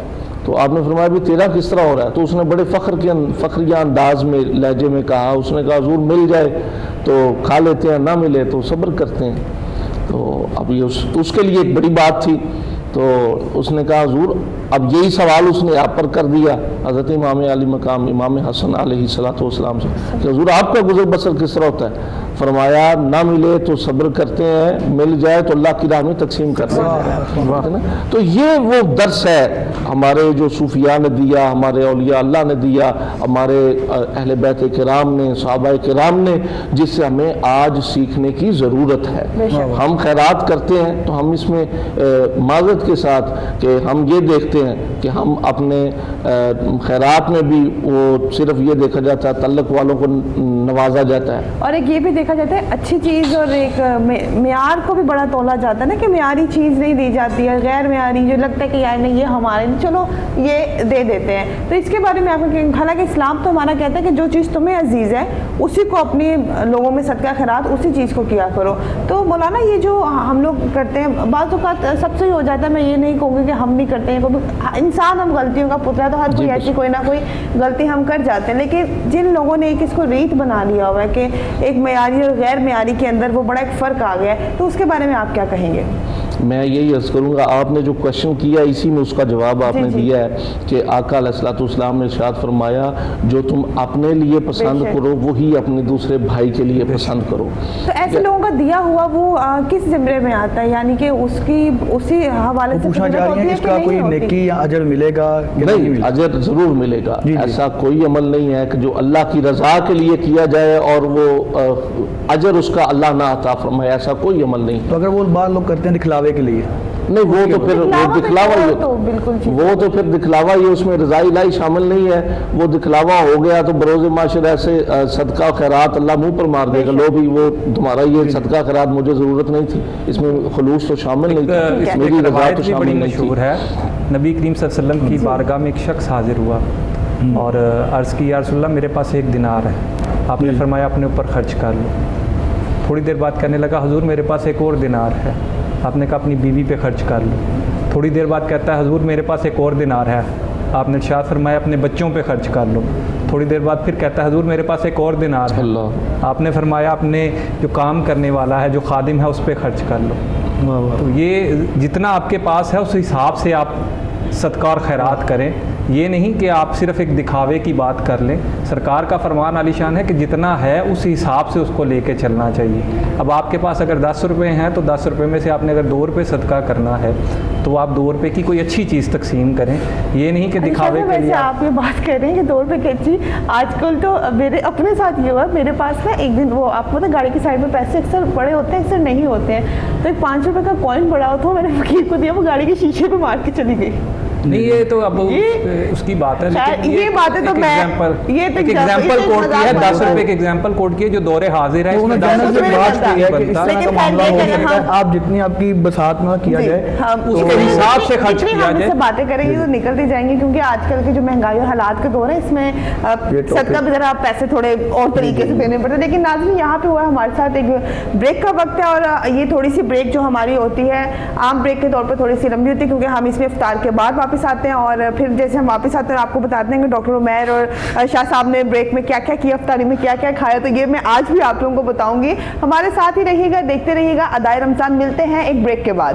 تو آپ نے فرمایا بھی تیرا کس طرح ہو رہا ہے؟ تو اس نے بڑے فخریہ انداز میں لہجے میں کہا, اس نے کہا حضور مل جائے تو کھا لیتے ہیں, نہ ملے تو صبر کرتے ہیں. تو اب یہ اس کے لیے ایک بڑی بات تھی. تو اس نے کہا حضور اب یہی سوال اس نے آپ پر کر دیا حضرت امام علی مقام امام حسن علیہ السلام سے کہ حضور آپ کا گزر بسر کس طرح ہوتا ہے؟ فرمایا نہ ملے تو صبر کرتے ہیں, مل جائے تو اللہ کی راہ میں تقسیم کرتے ہیں. تو یہ وہ درس ہے ہمارے جو صوفیاء نے دیا, ہمارے اولیاء اللہ نے دیا, ہمارے اہل بیت کرام نے, صحابہ کرام نے, جس سے ہمیں آج سیکھنے کی ضرورت ہے. ہم خیرات کرتے ہیں تو ہم اس میں معذرت کے ساتھ کہ ہم یہ دیکھتے ہیں کہ ہم اپنے خیرات میں بھی وہ صرف یہ دیکھا جاتا ہے تعلق والوں کو نوازا جاتا ہے, اور ایک یہ بھی دیکھا جاتا ہے اچھی چیز اور ایک معیار کو بھی بڑا تولا جاتا ہے نا کہ معیاری چیز نہیں دی جاتی ہے, غیر معیاری جو لگتا ہے کہ یار نہیں یہ ہمارے چلو یہ دے دیتے ہیں. تو اس کے بارے میں آپ کو, حالانکہ اسلام تو ہمارا کہتا ہے کہ جو چیز تمہیں عزیز ہے اسی کو اپنی لوگوں میں صدقہ خیرات اسی چیز کو کیا کرو. تو مولانا یہ جو ہم لوگ کرتے ہیں بعض اوقات سب سے ہی ہو جاتا ہے, میں یہ نہیں کہوں گی کہ ہم نہیں کرتے ہیں, انسان ہم غلطیوں کا پتلا, تو ہر کوئی ایسی کوئی نہ کوئی غلطی ہم کر جاتے ہیں. لیکن جن لوگوں نے ایک اس کو ریت بنا لیا ہوا ہے کہ ایک معیاری اور غیر معیاری کے اندر وہ بڑا ایک فرق آ گیا ہے, تو اس کے بارے میں آپ کیا کہیں گے؟ میں یہی عرض کروں گا, آپ نے جو کوشچن کیا اسی میں اس کا جواب آپ نے دیا ہے کہ آقا علیہ الصلوۃ والسلام نے ارشاد فرمایا جو تم اپنے لیے پسند کرو وہی اپنے دوسرے بھائی کے لیے پسند کرو. تو ایسے لوگوں کا دیا ہوا وہ کس زمرے میں آتا ہے, یعنی کہ اس کی اسی حوالے سے پوچھنا چاہ رہی ہیں اس کا کوئی نیکی یا اجر ملے گا؟ نہیں, اجر ضرور ملے گا. ایسا کوئی عمل نہیں ہے کہ جو اللہ کی رضا کے لیے کیا جائے اور وہ اجر اس کا اللہ نہ عطا فرمائے, ایسا کوئی عمل نہیں. تو اگر وہ بعض لوگ کرتے ہیں دکھلاوے کے لیے, نہیں وہ تو پھر وہ دکھلاوا ہی, وہ تو پھر دکھلاوا ہی, اس میں رضائی الہی شامل نہیں ہے. وہ دکھلاوا ہو گیا تو بروز معاشر ایسے صدقہ خیرات اللہ منہ پر مار دے گا, لو بھی وہ تمہارا یہ صدقہ خیرات مجھے ضرورت نہیں تھی, اس میں خلوص تو شامل نہیں تھی, میری رضا تو شامل نہیں تھی. ہے نبی کریم صلی اللہ علیہ وسلم کی بارگاہ میں ایک شخص حاضر ہوا اور عرض کی یا رسول اللہ میرے پاس 1 دینار ہے. آپ نے فرمایا اپنے اوپر خرچ کر لو. تھوڑی دیر بعد کہنے لگا حضور میرے پاس 1 اور دینار ہے. آپ نے کہا اپنی بیوی پہ خرچ کر لو. تھوڑی دیر بعد کہتا ہے حضور میرے پاس 1 اور دینار ہے. آپ نے ارشاد فرمایا اپنے بچوں پہ خرچ کر لو. تھوڑی دیر بعد پھر کہتا ہے حضور میرے پاس 1 اور دینار ہے. آپ نے فرمایا اپنے جو کام کرنے والا ہے جو خادم ہے اس پہ خرچ کر لو. تو یہ جتنا آپ کے پاس ہے اس حساب سے آپ صدقہ اور خیرات کریں, یہ نہیں کہ آپ صرف ایک دکھاوے کی بات کر لیں. سرکار کا فرمان عالی شان ہے کہ جتنا ہے اس حساب سے اس کو لے کے چلنا چاہیے. اب آپ کے پاس اگر 10 روپے ہیں تو 10 روپے میں سے آپ نے اگر 2 روپے صدقہ کرنا ہے تو آپ 2 روپے کی کوئی اچھی چیز تقسیم کریں, یہ نہیں کہ دکھاوے کے لیے. آپ یہ بات کر رہے ہیں کہ 2 روپے کی اچھی, آج کل تو میرے اپنے ساتھ یہ ہوا, میرے پاس نا ایک دن وہ آپ کو گاڑی کی سائڈ میں پیسے اکثر پڑے ہوتے ہیں اکثر نہیں ہوتے ہیں, تو ایک 5 روپے کا کوائن پڑا ہوا تھا, میں نے فقیر کو دیا, وہ گاڑی کے شیشے پہ مار کے چلی گئی. نہیں یہ تو اب اس کی بات ہے, لیکن یہ باتیں تو میں ایک ایگزامپل کوٹ کیا ہے, 10 روپے کے ایگزامپل کوٹ کیے جو دور حاضر ہے. آپ جتنی آپ کی بساط میں کیا جائے اس کے حساب سے خرچ کیا جائے. باتیں کریں گے تو نکلتی جائیں گی, کیونکہ آج کل کے جو مہنگائی اور حالات کے دور ہے اس میں صدقہ بھی ذرا پیسے تھوڑے اور طریقے سے دینے پڑتے. لیکن ناظرین یہاں پہ ہوا ہے ہمارے ساتھ ایک بریک کا وقت ہے, اور یہ تھوڑی سی بریک جو ہماری ہوتی ہے عام بریک کے طور پر تھوڑی سی لمبی ہوتی ہے, کیونکہ ہم اس میں افطار کے بعد واپس آتے ہیں, اور پھر جیسے ہم واپس آتے ہیں آپ کو بتاتے ہیں کہ ڈاکٹر عمیر اور شاہ صاحب نے بریک میں کیا کیا کیا, افطاری میں کیا کیا کھایا, تو یہ میں آج بھی آپ لوگوں کو بتاؤں گی. ہمارے ساتھ ہی رہیے گا, دیکھتے رہیے گا ادائے رمضان. ملتے ہیں ایک بریک کے بعد.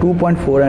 2.4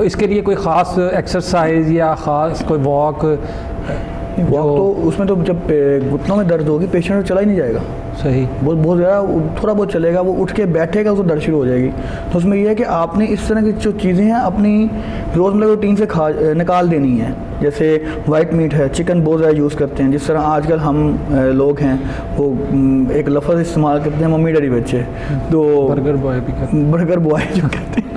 تو اس کے لیے کوئی خاص ایکسرسائز یا خاص کوئی واک؟ واک تو اس میں تو جب گھٹنوں میں درد ہوگی پیشنٹ چلا ہی نہیں جائے گا. صحیح. بہت زیادہ تھوڑا بہت چلے گا, وہ اٹھ کے بیٹھے گا, اس کو درد شروع ہو جائے گی. تو اس میں یہ ہے کہ آپ نے اس طرح کی جو چیزیں ہیں اپنی روزمرہ روٹین سے نکال دینی ہیں. جیسے وائٹ میٹ ہے, چکن بہت زیادہ یوز کرتے ہیں, جس طرح آج کل ہم لوگ ہیں وہ ایک لفظ استعمال کرتے ہیں ممی ڈیڈی بچے, تو برگر بوائے بھی کرتے ہیں. برگر بوائے جو کہتے ہیں,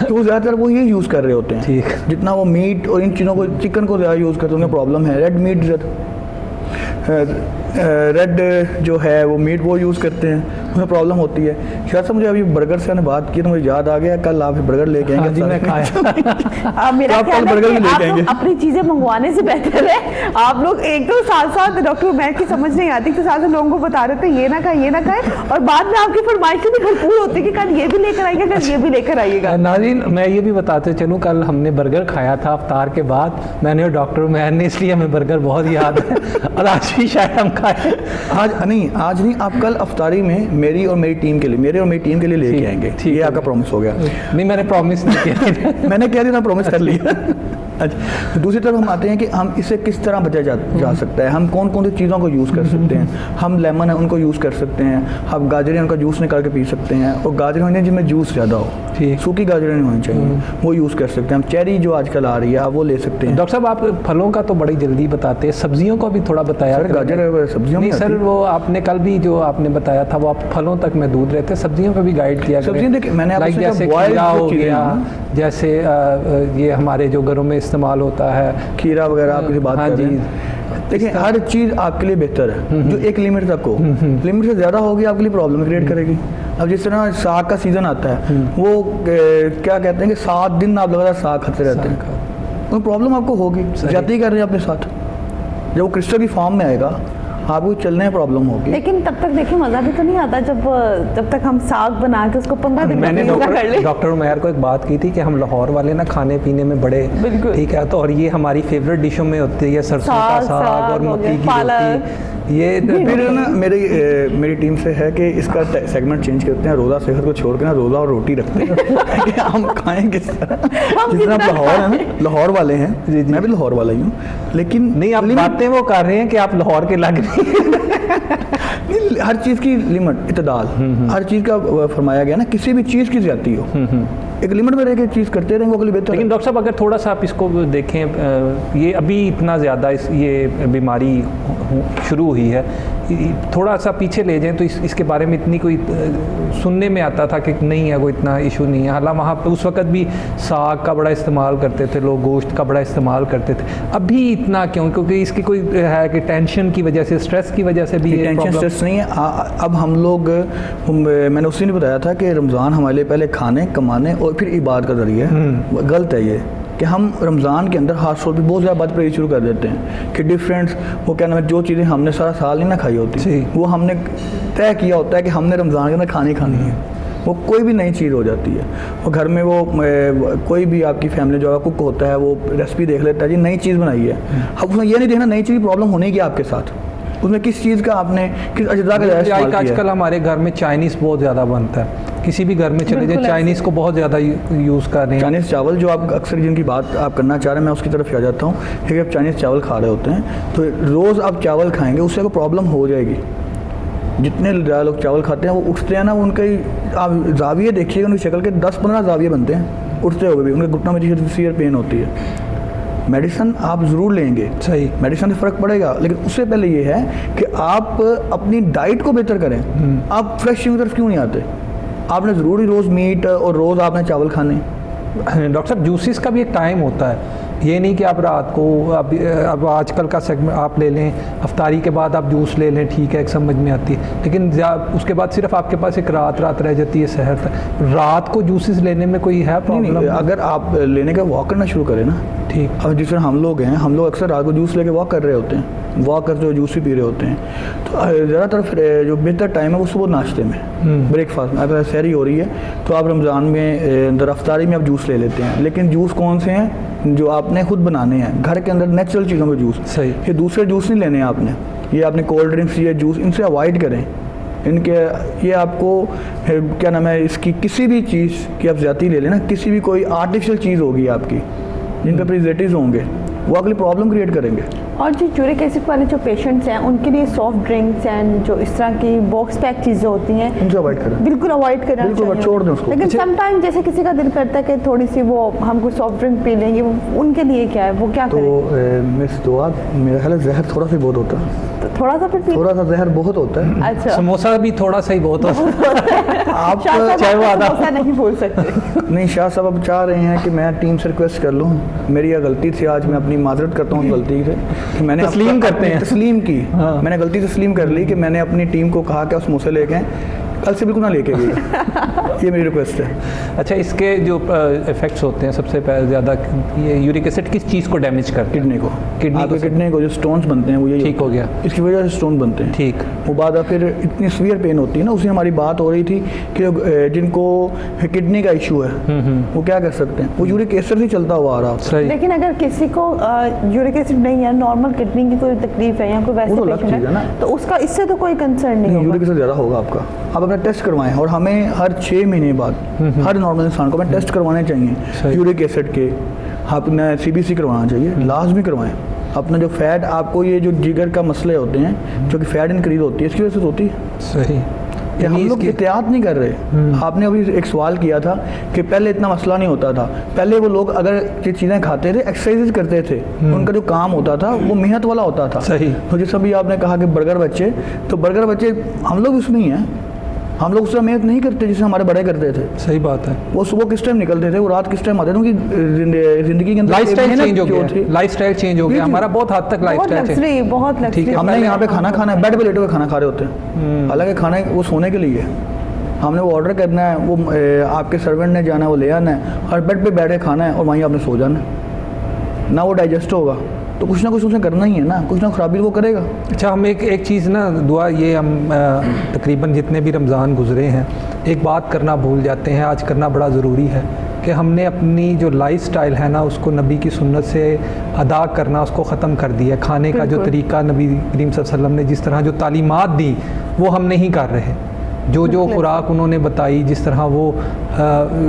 تو وہ زیادہ تر وہ یہ یوز کر رہے ہوتے ہیں. ٹھیک. جتنا وہ میٹ اور ان چیزوں کو, چکن کو زیادہ یوز کرتے ہیں, ان کا پرابلم ہے. ریڈ میٹ ریڈ جو ہے وہ میٹ وہ یوز کرتے ہیں, اس میں پرابلم ہوتی ہے. شاید سے مجھے ابھی برگر سے نے بات کی تو مجھے یاد آ گیا, کل آپ برگر لے کے آئیں گے. جی میں کھایا. میرا آپ خیال کل برگر بھی لے کے آئیں ہے گے. کہ اپنی چیزیں منگوانے سے بہتر ہے آپ لوگ ایک تو ساتھ ساتھ ڈاکٹر عمیر کی سمجھ نہیں آتی تو ساتھ لوگوں کو بتا رہے تھے یہ نہ کھائیں یہ نہ کھائیں, اور بعد میں آپ کی فرمائشیں بھی بھرپور ہوتی ہے کہ کل یہ بھی لے کر آئیے گا, کل یہ بھی لے کر آئیے گا. ناظرین میں یہ بھی بتاتے چلوں, کل ہم نے برگر کھایا تھا افطار کے بعد, میں نے اور ڈاکٹر عمیر نے, اس لیے ہمیں برگر بہت یاد ہے, اور آج بھی شاید ہم کھائیں. آج نہیں, آپ کل افطاری میں میری اور میری ٹیم کے لیے لے کے آئیں گے. یہ آپ کا پرومس ہو گیا. نہیں میں نے پرومس نہیں کیا. میں نے کہہ دیا پرومس کر لیا. اچھا, دوسری طرف ہم آتے ہیں کہ ہم اسے کس طرح بچا جا سکتا ہے. ہم کون کون سی چیزوں کو یوز کر سکتے ہیں. ہم لیمن ہے ان کو یوز کر سکتے ہیں, ہم گاجریں ان کا جوس نکال کے پی سکتے ہیں, اور گاجریں ہونی جن میں جوس زیادہ ہو, سوکھی گاجریں نہیں ہونی چاہیے, وہ یوز کر سکتے ہیں. ہم چیری جو آج کل آ رہی ہے آپ وہ لے سکتے ہیں. ڈاکٹر صاحب آپ پھلوں کا تو بڑی جلدی بتاتے ہیں, سبزیوں کو بھی تھوڑا بتایا. گاجر سبزیوں میں سر وہ آپ نے کل بھی جو آپ نے بتایا تھا وہ آپ پھلوں تک محدود رہتے, سبزیوں پہ بھی گائیڈ کیا. سبزیاں دیکھیں میں نے آپ سے جیسے کھیرا ہو گیا, جیسے یہ ہمارے جو گھروں میں استعمال ہوتا ہے کھیرا وغیرہ آپ کی بات کر رہے ہیں. دیکھیں ہر چیز آپ کے لیے بہتر ہے جو ایک لمٹ تک ہو. لمٹ سے زیادہ ہوگی آپ کے لیے پرابلم کریٹ کرے گی. اب جس طرح ساگ کا سیزن آتا ہے, وہ کیا کہتے ہیں کہ 7 دن آپ لگاتار ساگ کھاتے رہتے ہیں, تو پرابلم آپ کو ہوگی. جاتی کر رہے ہیں اپنے ساتھ, جب وہ کرسٹل کی فارم میں آئے گا آپ کو چلنے میں پرابلم ہوگی. لیکن تب تک دیکھیں مزہ بھی تو نہیں آتا جب تک ہم ساگ بنا کے اس کو 15 دن میں نے کر لیں. ڈاکٹر عمیر کو ایک بات کی تھی کہ ہم لاہور والے نا کھانے پینے میں بڑے ٹھیک ہے, تو اور یہ ہماری فیوریٹ ڈشوں میں ہوتی ہے سرسوں کا ساگ اور مکی کی روٹی. یہ پھر نا میری ٹیم سے ہے کہ اس کا سیگمنٹ چینج کرتے ہیں, روزہ صحت کو چھوڑ کے نا روزہ اور روٹی رکھتے ہیں کہ ہم کھائیں کس طرح. جس طرح آپ لاہور ہیں نا, لاہور والے ہیں, میں بھی لاہور والا ہی ہوں, لیکن نہیں آپ باتیں وہ کر رہے ہیں کہ آپ لاہور کے لگ رہے ہیں. ہر چیز کی لمٹ, اعتدال, ہر چیز کا فرمایا گیا نا, کسی بھی چیز کی زیادتی ہو, ایک لمٹ میں رہ کے چیز کرتے رہیں گے وہ بہتر. لیکن ڈاکٹر صاحب اگر تھوڑا سا آپ اس کو دیکھیں, یہ ابھی اتنا زیادہ یہ بیماری شروع ہوئی ہے, تھوڑا سا پیچھے لے جائیں تو اس کے بارے میں اتنی کوئی سننے میں آتا تھا کہ نہیں ہے, کوئی اتنا ایشو نہیں ہے. حالانکہ وہاں پہ اس وقت بھی ساگ کا بڑا استعمال کرتے تھے لوگ, گوشت کا بڑا استعمال کرتے تھے. ابھی اتنا کیوں؟ کیونکہ اس کی کوئی ہے کہ ٹینشن کی وجہ سے, اسٹریس کی وجہ سے بھی. ٹینشن اسٹریس نہیں ہے. اب ہم لوگ, میں نے اسی نے بتایا تھا کہ رمضان ہمارے لیے پہلے کھانے کمانے اور پھر عبادت کا ذریعہ ہے. غلط ہے یہ کہ ہم رمضان کے اندر خاص طور پہ بہت زیادہ بات پریز شروع کر دیتے ہیں کہ ڈفرینٹ وہ کیا نام ہے, جو چیزیں ہم نے سارا سال نہیں نہ کھائی ہوتی وہ ہم نے طے کیا ہوتا ہے کہ ہم نے رمضان کے اندر کھانی ہے. وہ کوئی بھی نئی چیز ہو جاتی ہے, وہ گھر میں وہ کوئی بھی آپ کی فیملی جو ہے کک ہوتا ہے وہ ریسپی دیکھ لیتا ہے جی نئی چیز بنائی ہے. اب اس میں یہ نہیں دیکھنا نئی چیز پرابلم ہونے کی آپ کے ساتھ, اس میں کس چیز کا آپ نے کس اجزاء کا استعمال کیا ہے. آج کل ہمارے گھر میں چائنیز بہت زیادہ بنتا ہے, کسی بھی گھر میں چلے جائیں چائنیز کو بہت زیادہ یوز کر رہے ہیں. چائنیز چاول جو آپ اکثر جن کی بات آپ کرنا چاہ رہے ہیں میں اس کی طرف آ جاتا ہوں. کہ آپ چائنیز چاول کھا رہے ہوتے ہیں تو روز آپ چاول کھائیں گے اس سے کوئی پرابلم ہو جائے گی. جتنے زیادہ لوگ چاول کھاتے ہیں وہ اٹھتے ہیں نا, ان کے آپ زاویے دیکھیے ان کی شکل کے 10-15 زاویے بنتے ہیں اٹھتے ہوئے بھی, ان کے گھٹنوں میں سیئر پین ہوتی ہے. میڈیسن آپ ضرور لیں گے, صحیح, میڈیسن سے فرق پڑے گا, لیکن اس سے پہلے یہ ہے کہ آپ اپنی ڈائٹ کو بہتر کریں. آپ فریش چیزوں کی طرف کیوں نہیں آتے؟ آپ نے ضروری روز میٹ اور روز آپ نے چاول کھانے. ڈاکٹر صاحب جوسز کا بھی ایک ٹائم ہوتا ہے, یہ نہیں کہ آپ رات کو اب آج کل کا سیگمنٹ آپ لے لیں, افطاری کے بعد آپ جوس لے لیں, ٹھیک ہے ایک سمجھ میں آتی ہے, لیکن اس کے بعد صرف آپ کے پاس ایک رات رہ جاتی ہے سحر تک. رات کو جوسز لینے میں کوئی ہے پرابلم؟ اگر آپ لینے کا واک کرنا شروع کریں نا, ٹھیک, اب جس طرح ہم لوگ ہیں, ہم لوگ اکثر رات کو جوس لے کے واک کر رہے ہوتے ہیں, واک کرتے ہوئے جوس بھی پی رہے ہوتے ہیں, تو زیادہ تر جو بہتر ٹائم ہے وہ صبح ناشتے میں, بریک فاسٹ میں. اگر سحری ہو رہی ہے تو آپ رمضان میں اندر افطاری میں آپ جوس لے لیتے ہیں, لیکن جوس کون سے ہیں جو آپ نے خود بنانے ہیں گھر کے اندر, نیچرل چیزوں کے جوس. صحیح, یہ دوسرے جوس نہیں لینے ہیں آپ نے, یہ آپ نے کولڈ ڈرنکس, یہ جوس ان سے اوائڈ کریں. ان کے یہ آپ کو کیا نام ہے اس کی کسی بھی چیز کی آپ زیادتی لے لیں نا, کسی بھی کوئی آرٹیفیشل چیز ہوگی آپ کی جن پہ پریزرویٹیوز ہوں گے وہ اگلی پرابلم کریٹ کریں گے. اور جی یورک ایسڈ والے جو پیشنٹس ہیں ان کے لیے سافٹ ڈرنکس اینڈ جو اس طرح کی باکس پیک چیزیں ہوتی ہیں ان سے اوائڈ کریں, بالکل اوائڈ کرنا بالکل چھوڑ دیں اس کو. لیکن سم ٹائم جیسے کسی کا دل کرتا ہے کہ تھوڑی سی وہ ہم کو سافٹ ڈرنک پی لیں گے, ان کے لیے کیا ہے, وہ کیا کریں؟ تو مس دعا میرا خیال ہے زہر تھوڑا سا بہت ہوتا ہے, تھوڑا سا پھر تھوڑا سا زہر بہت ہوتا ہے. اچھا سموسہ بھی تھوڑا سا ہی بہت ہوتا ہے. آپ چاہے وہ آدھا ایسا نہیں بول سکتے. نہیں, شاہ صاحب اب چاہ رہے ہیں کہ میں ٹیم سے ریکویسٹ کر لوں, میری یہ غلطی تھی, آج میں اپنی معذرت کرتا ہوں غلطی سے کہ میں نے تسلیم کرتے ہیں, تسلیم کی, میں نے غلطی تسلیم کر لی کہ میں نے اپنی ٹیم کو کہا کہ سموسے لے کے کل سے بالکل نہ لے کے گئی. یہ میری ریکویسٹ ہے. اچھا, اس کے جو افیکٹس ہوتے ہیں سب سے زیادہ, یہ یورک ایسڈ کس چیز کو ڈیمیج کرتے ہیں؟ کڈنی کو. کڈنی کو جو سٹونز بنتے ہیں وہ یہ ٹھیک ہو گیا, اس کی وجہ سے سٹون بنتے ہیں. ٹھیک. وہ بعد پھر اتنی سویئر پین ہوتی ہے نا, اسی ہماری بات ہو رہی تھی کہ جن کو کڈنی کا ایشو ہے وہ کیا کر سکتے ہیں, وہ یورک ایسڈ سے چلتا ہوا آ رہا. لیکن اگر کسی کو یورک ایسڈ نہیں ہے, نارمل کڈنی کی کوئی تکلیف ہے یا کوئی ویسے پیشنٹ ہے, تو اس کا اس سے تو کوئی کنسرن نہیں ہوگا. یورک ایسڈ زیادہ ہوگا آپ کا. آپ اپنا ٹیسٹ کروائیں, اور ہمیں ہر 6 مہینے بعد ہر نارمل انسان کو ٹیسٹ کروانے چاہیے یورک ایسڈ کے. اپنا CBC کروانا چاہیے, لازمی کروائیں. اپنا جو فیٹ آپ کو یہ جو جگر کا مسئلے ہوتے ہیں جو کہ فیٹ انکریز ہوتی ہے, اس کی وجہ سے ہوتی ہے. صحیح. کہ ہم لوگ احتیاط نہیں کر رہے. آپ نے ابھی ایک سوال کیا تھا کہ پہلے اتنا مسئلہ نہیں ہوتا تھا. پہلے وہ لوگ اگر یہ چیزیں کھاتے تھے, ایکسرسائز کرتے تھے, ان کا جو کام ہوتا تھا وہ محنت والا ہوتا تھا. صحیح. تو جیسا بھی آپ نے کہا کہ برگر بچے, تو برگر بچے ہم لوگ اس میں ہی ہیں, ہم لوگ اس طرح محنت نہیں کرتے جیسے ہمارے بڑے کرتے تھے. صحیح بات ہے. وہ صبح کس ٹائم نکلتے تھے, وہ رات کس ٹائم آتے تھے, ان کی زندگی کے اندر لائف اسٹائل چینج ہو گیا, لائف اسٹائل چینج ہو گیا ہمارا, بہت حد تک لائف اسٹائل. بہت لگژری. ہم نے یہاں پہ کھانا کھانا ہے, بیڈ پہ لیٹے ہوئے کھانا کھا رہے ہوتے ہیں, حالانکہ کھانا وہ سونے کے لیے ہے. ہم نے وہ آرڈر کرنا ہے, وہ آپ کے سرونٹ نے جانا ہے, وہ لے آنا ہے, اور بیڈ پہ بیٹھ کے کھانا ہے, اور وہیں آپ نے سو جانا ہے. نہ وہ ڈائجسٹ ہوگا, تو کچھ نہ کچھ اسے کرنا ہی ہے نا, کچھ نہ خرابی وہ کرے گا. اچھا, ہم ایک چیز نا دعا, یہ ہم تقریباً جتنے بھی رمضان گزرے ہیں ایک بات کرنا بھول جاتے ہیں, آج کرنا بڑا ضروری ہے, کہ ہم نے اپنی جو لائف سٹائل ہے نا اس کو نبی کی سنت سے ادا کرنا اس کو ختم کر دیا. کھانے کا جو طریقہ نبی کریم صلی اللہ علیہ وسلم نے جس طرح جو تعلیمات دی وہ ہم نہیں کر رہے. جو خوراک انہوں نے بتائی, جس طرح وہ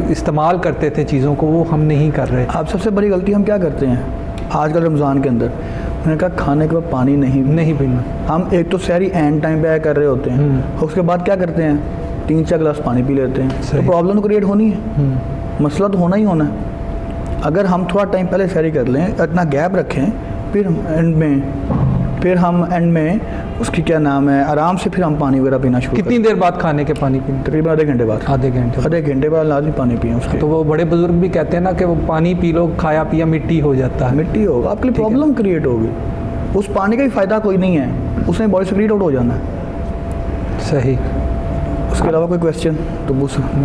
استعمال کرتے تھے چیزوں کو, وہ ہم نہیں کر رہے. آپ سب سے بڑی غلطی ہم کیا کرتے ہیں آج کل رمضان کے اندر, میں نے کہا کھانے کے بعد پانی نہیں پینا. ہم ایک تو سحری اینڈ ٹائم پہ کر رہے ہوتے ہیں, اور اس کے بعد کیا کرتے ہیں 3-4 گلاس پانی پی لیتے ہیں. تو پرابلم تو کریٹ ہونی ہے, مسئلہ تو ہونا ہی ہونا ہے. اگر ہم تھوڑا ٹائم پہلے سحری کر لیں, اتنا گیپ رکھیں, پھر ہم اینڈ میں اس کی کیا نام ہے آرام سے پھر ہم پانی وغیرہ پینا شروع. کتنی دیر بعد کھانے کے پانی پینا؟ تقریباً آدھے گھنٹے بعد. آدھے گھنٹے بعد لازمی پانی پئیں اس کے. تو وہ بڑے بزرگ بھی کہتے ہیں نا کہ وہ پانی پی لو, کھایا پیا مٹی ہو جاتا ہے. مٹی ہوگا, آپ کے لیے پرابلم کریٹ ہوگی. اس پانی کا بھی فائدہ کوئی نہیں ہے, اس میں باڈی سے کریٹ آؤٹ ہو جانا ہے. صحیح. اس کے علاوہ کوئی کویسچن تو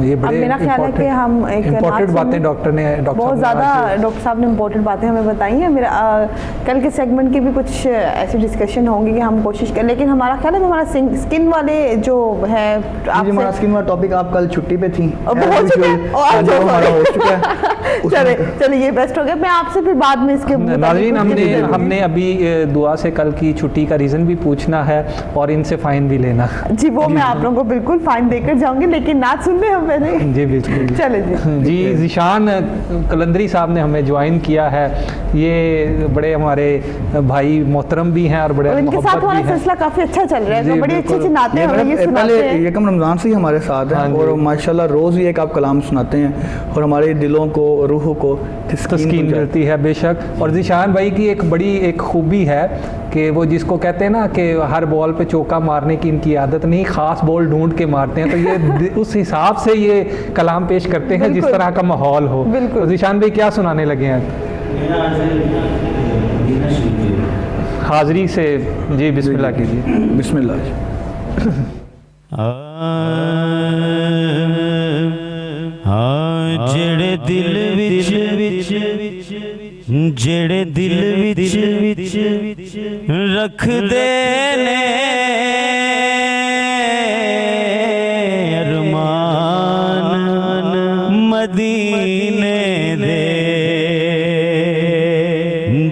یہ بڑے میرا خیال ہے کہ ہم امپورٹنٹ باتیں ڈاکٹر بہت زیادہ ڈاکٹر صاحب نے امپورٹنٹ باتیں ہمیں بتائی ہیں. میرا کل کے سیگمنٹ کی بھی کچھ ایسی ڈسکشن ہوں گی کہ ہم کوشش کریں, لیکن ہمارا خیال ہے کہ ہمارا اسکن والے جو ہے, ہمارا اسکن والا ٹاپک آپ کل چھٹی پہ تھیں, چلے یہ بیسٹ ہو گیا. میں آپ سے پھر بعد میں اس کے ناظرین ہم نے ابھی دعا سے کل کی چھٹی کا ریزن بھی پوچھنا ہے اور ان سے فائن بھی لینا. جی وہ میں آپ لوگوں کو بالکل فائن دے کر جاؤں گی, لیکن نعت سن لیں ہم پہلے. جی بالکل. چلے جی ذیشان قلندری صاحب نے ہمیں جوائن کیا ہے. یہ بڑے ہمارے بھائی محترم بھی ہیں اور بڑے ان کے ساتھ ہمارا سلسلہ کافی اچھا چل رہا ہے, بڑی اچھی اچھی نعتیں ہمیں یہ سناتے ہیں. یکم رمضان سے ہی ہمارے ساتھ ہیں, اور ماشاءاللہ روز ہی ایک آپ کلام سناتے ہیں, اور ہمارے دلوں کو روح کو تسکین ملتی ہے. بے شک. اور ذیشان بھائی کی ایک بڑی ایک خوبی ہے کہ وہ جس کو کہتے ہیں نا کہ ہر بال پہ چوکا مارنے کی ان کی عادت نہیں, خاص بال ڈھونڈ کے مارتے ہیں. تو یہ اس حساب سے یہ کلام پیش کرتے ہیں جس طرح کا ماحول ہو. ذیشان بھائی کیا سنانے لگے ہیں حاضری سے؟ جی بسم اللہ کیجیے. بسم اللہ. جڑے دل وچ رکھ دے نے ارمان مدینے دے,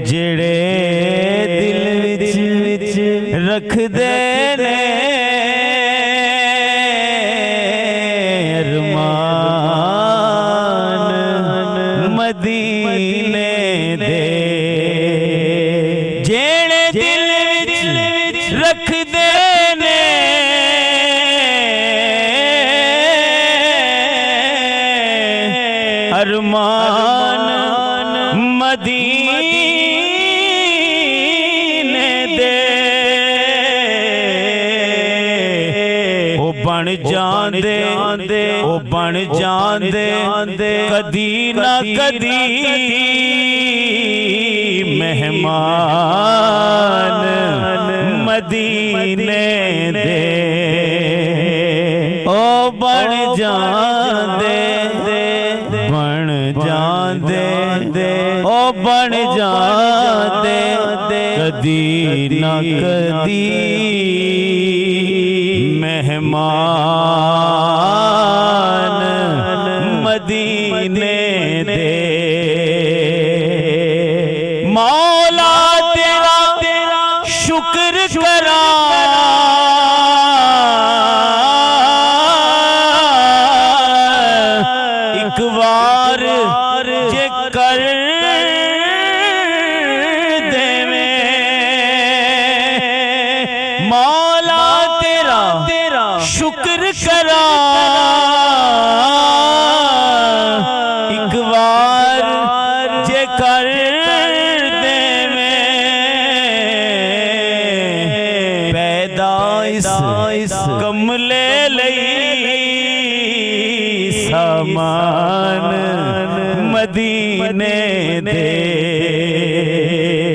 جڑے دل وچ رکھ دے نے بن جاندے او بن جاندے کدی نہ کدی مہمان مدینے دے او بن جاندے بن جاندے او بن جاندے کدی نہ کدی مہمان مدینے دے مولا تیرا شکر کرا ایک بار جے کر دے میں مولا تیرا شکر کرا ایک بار جے کر دے میں پیدائش کملے لئی سامان مدینے دے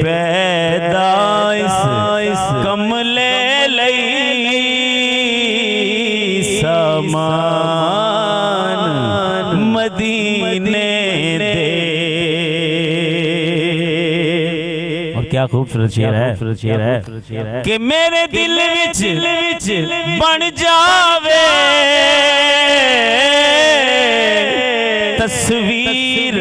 پیدائش کملے لئی سامان مدینے دے اور کیا خوبصورت شعر ہے کہ میرے دل وچ بن جاوے تصویر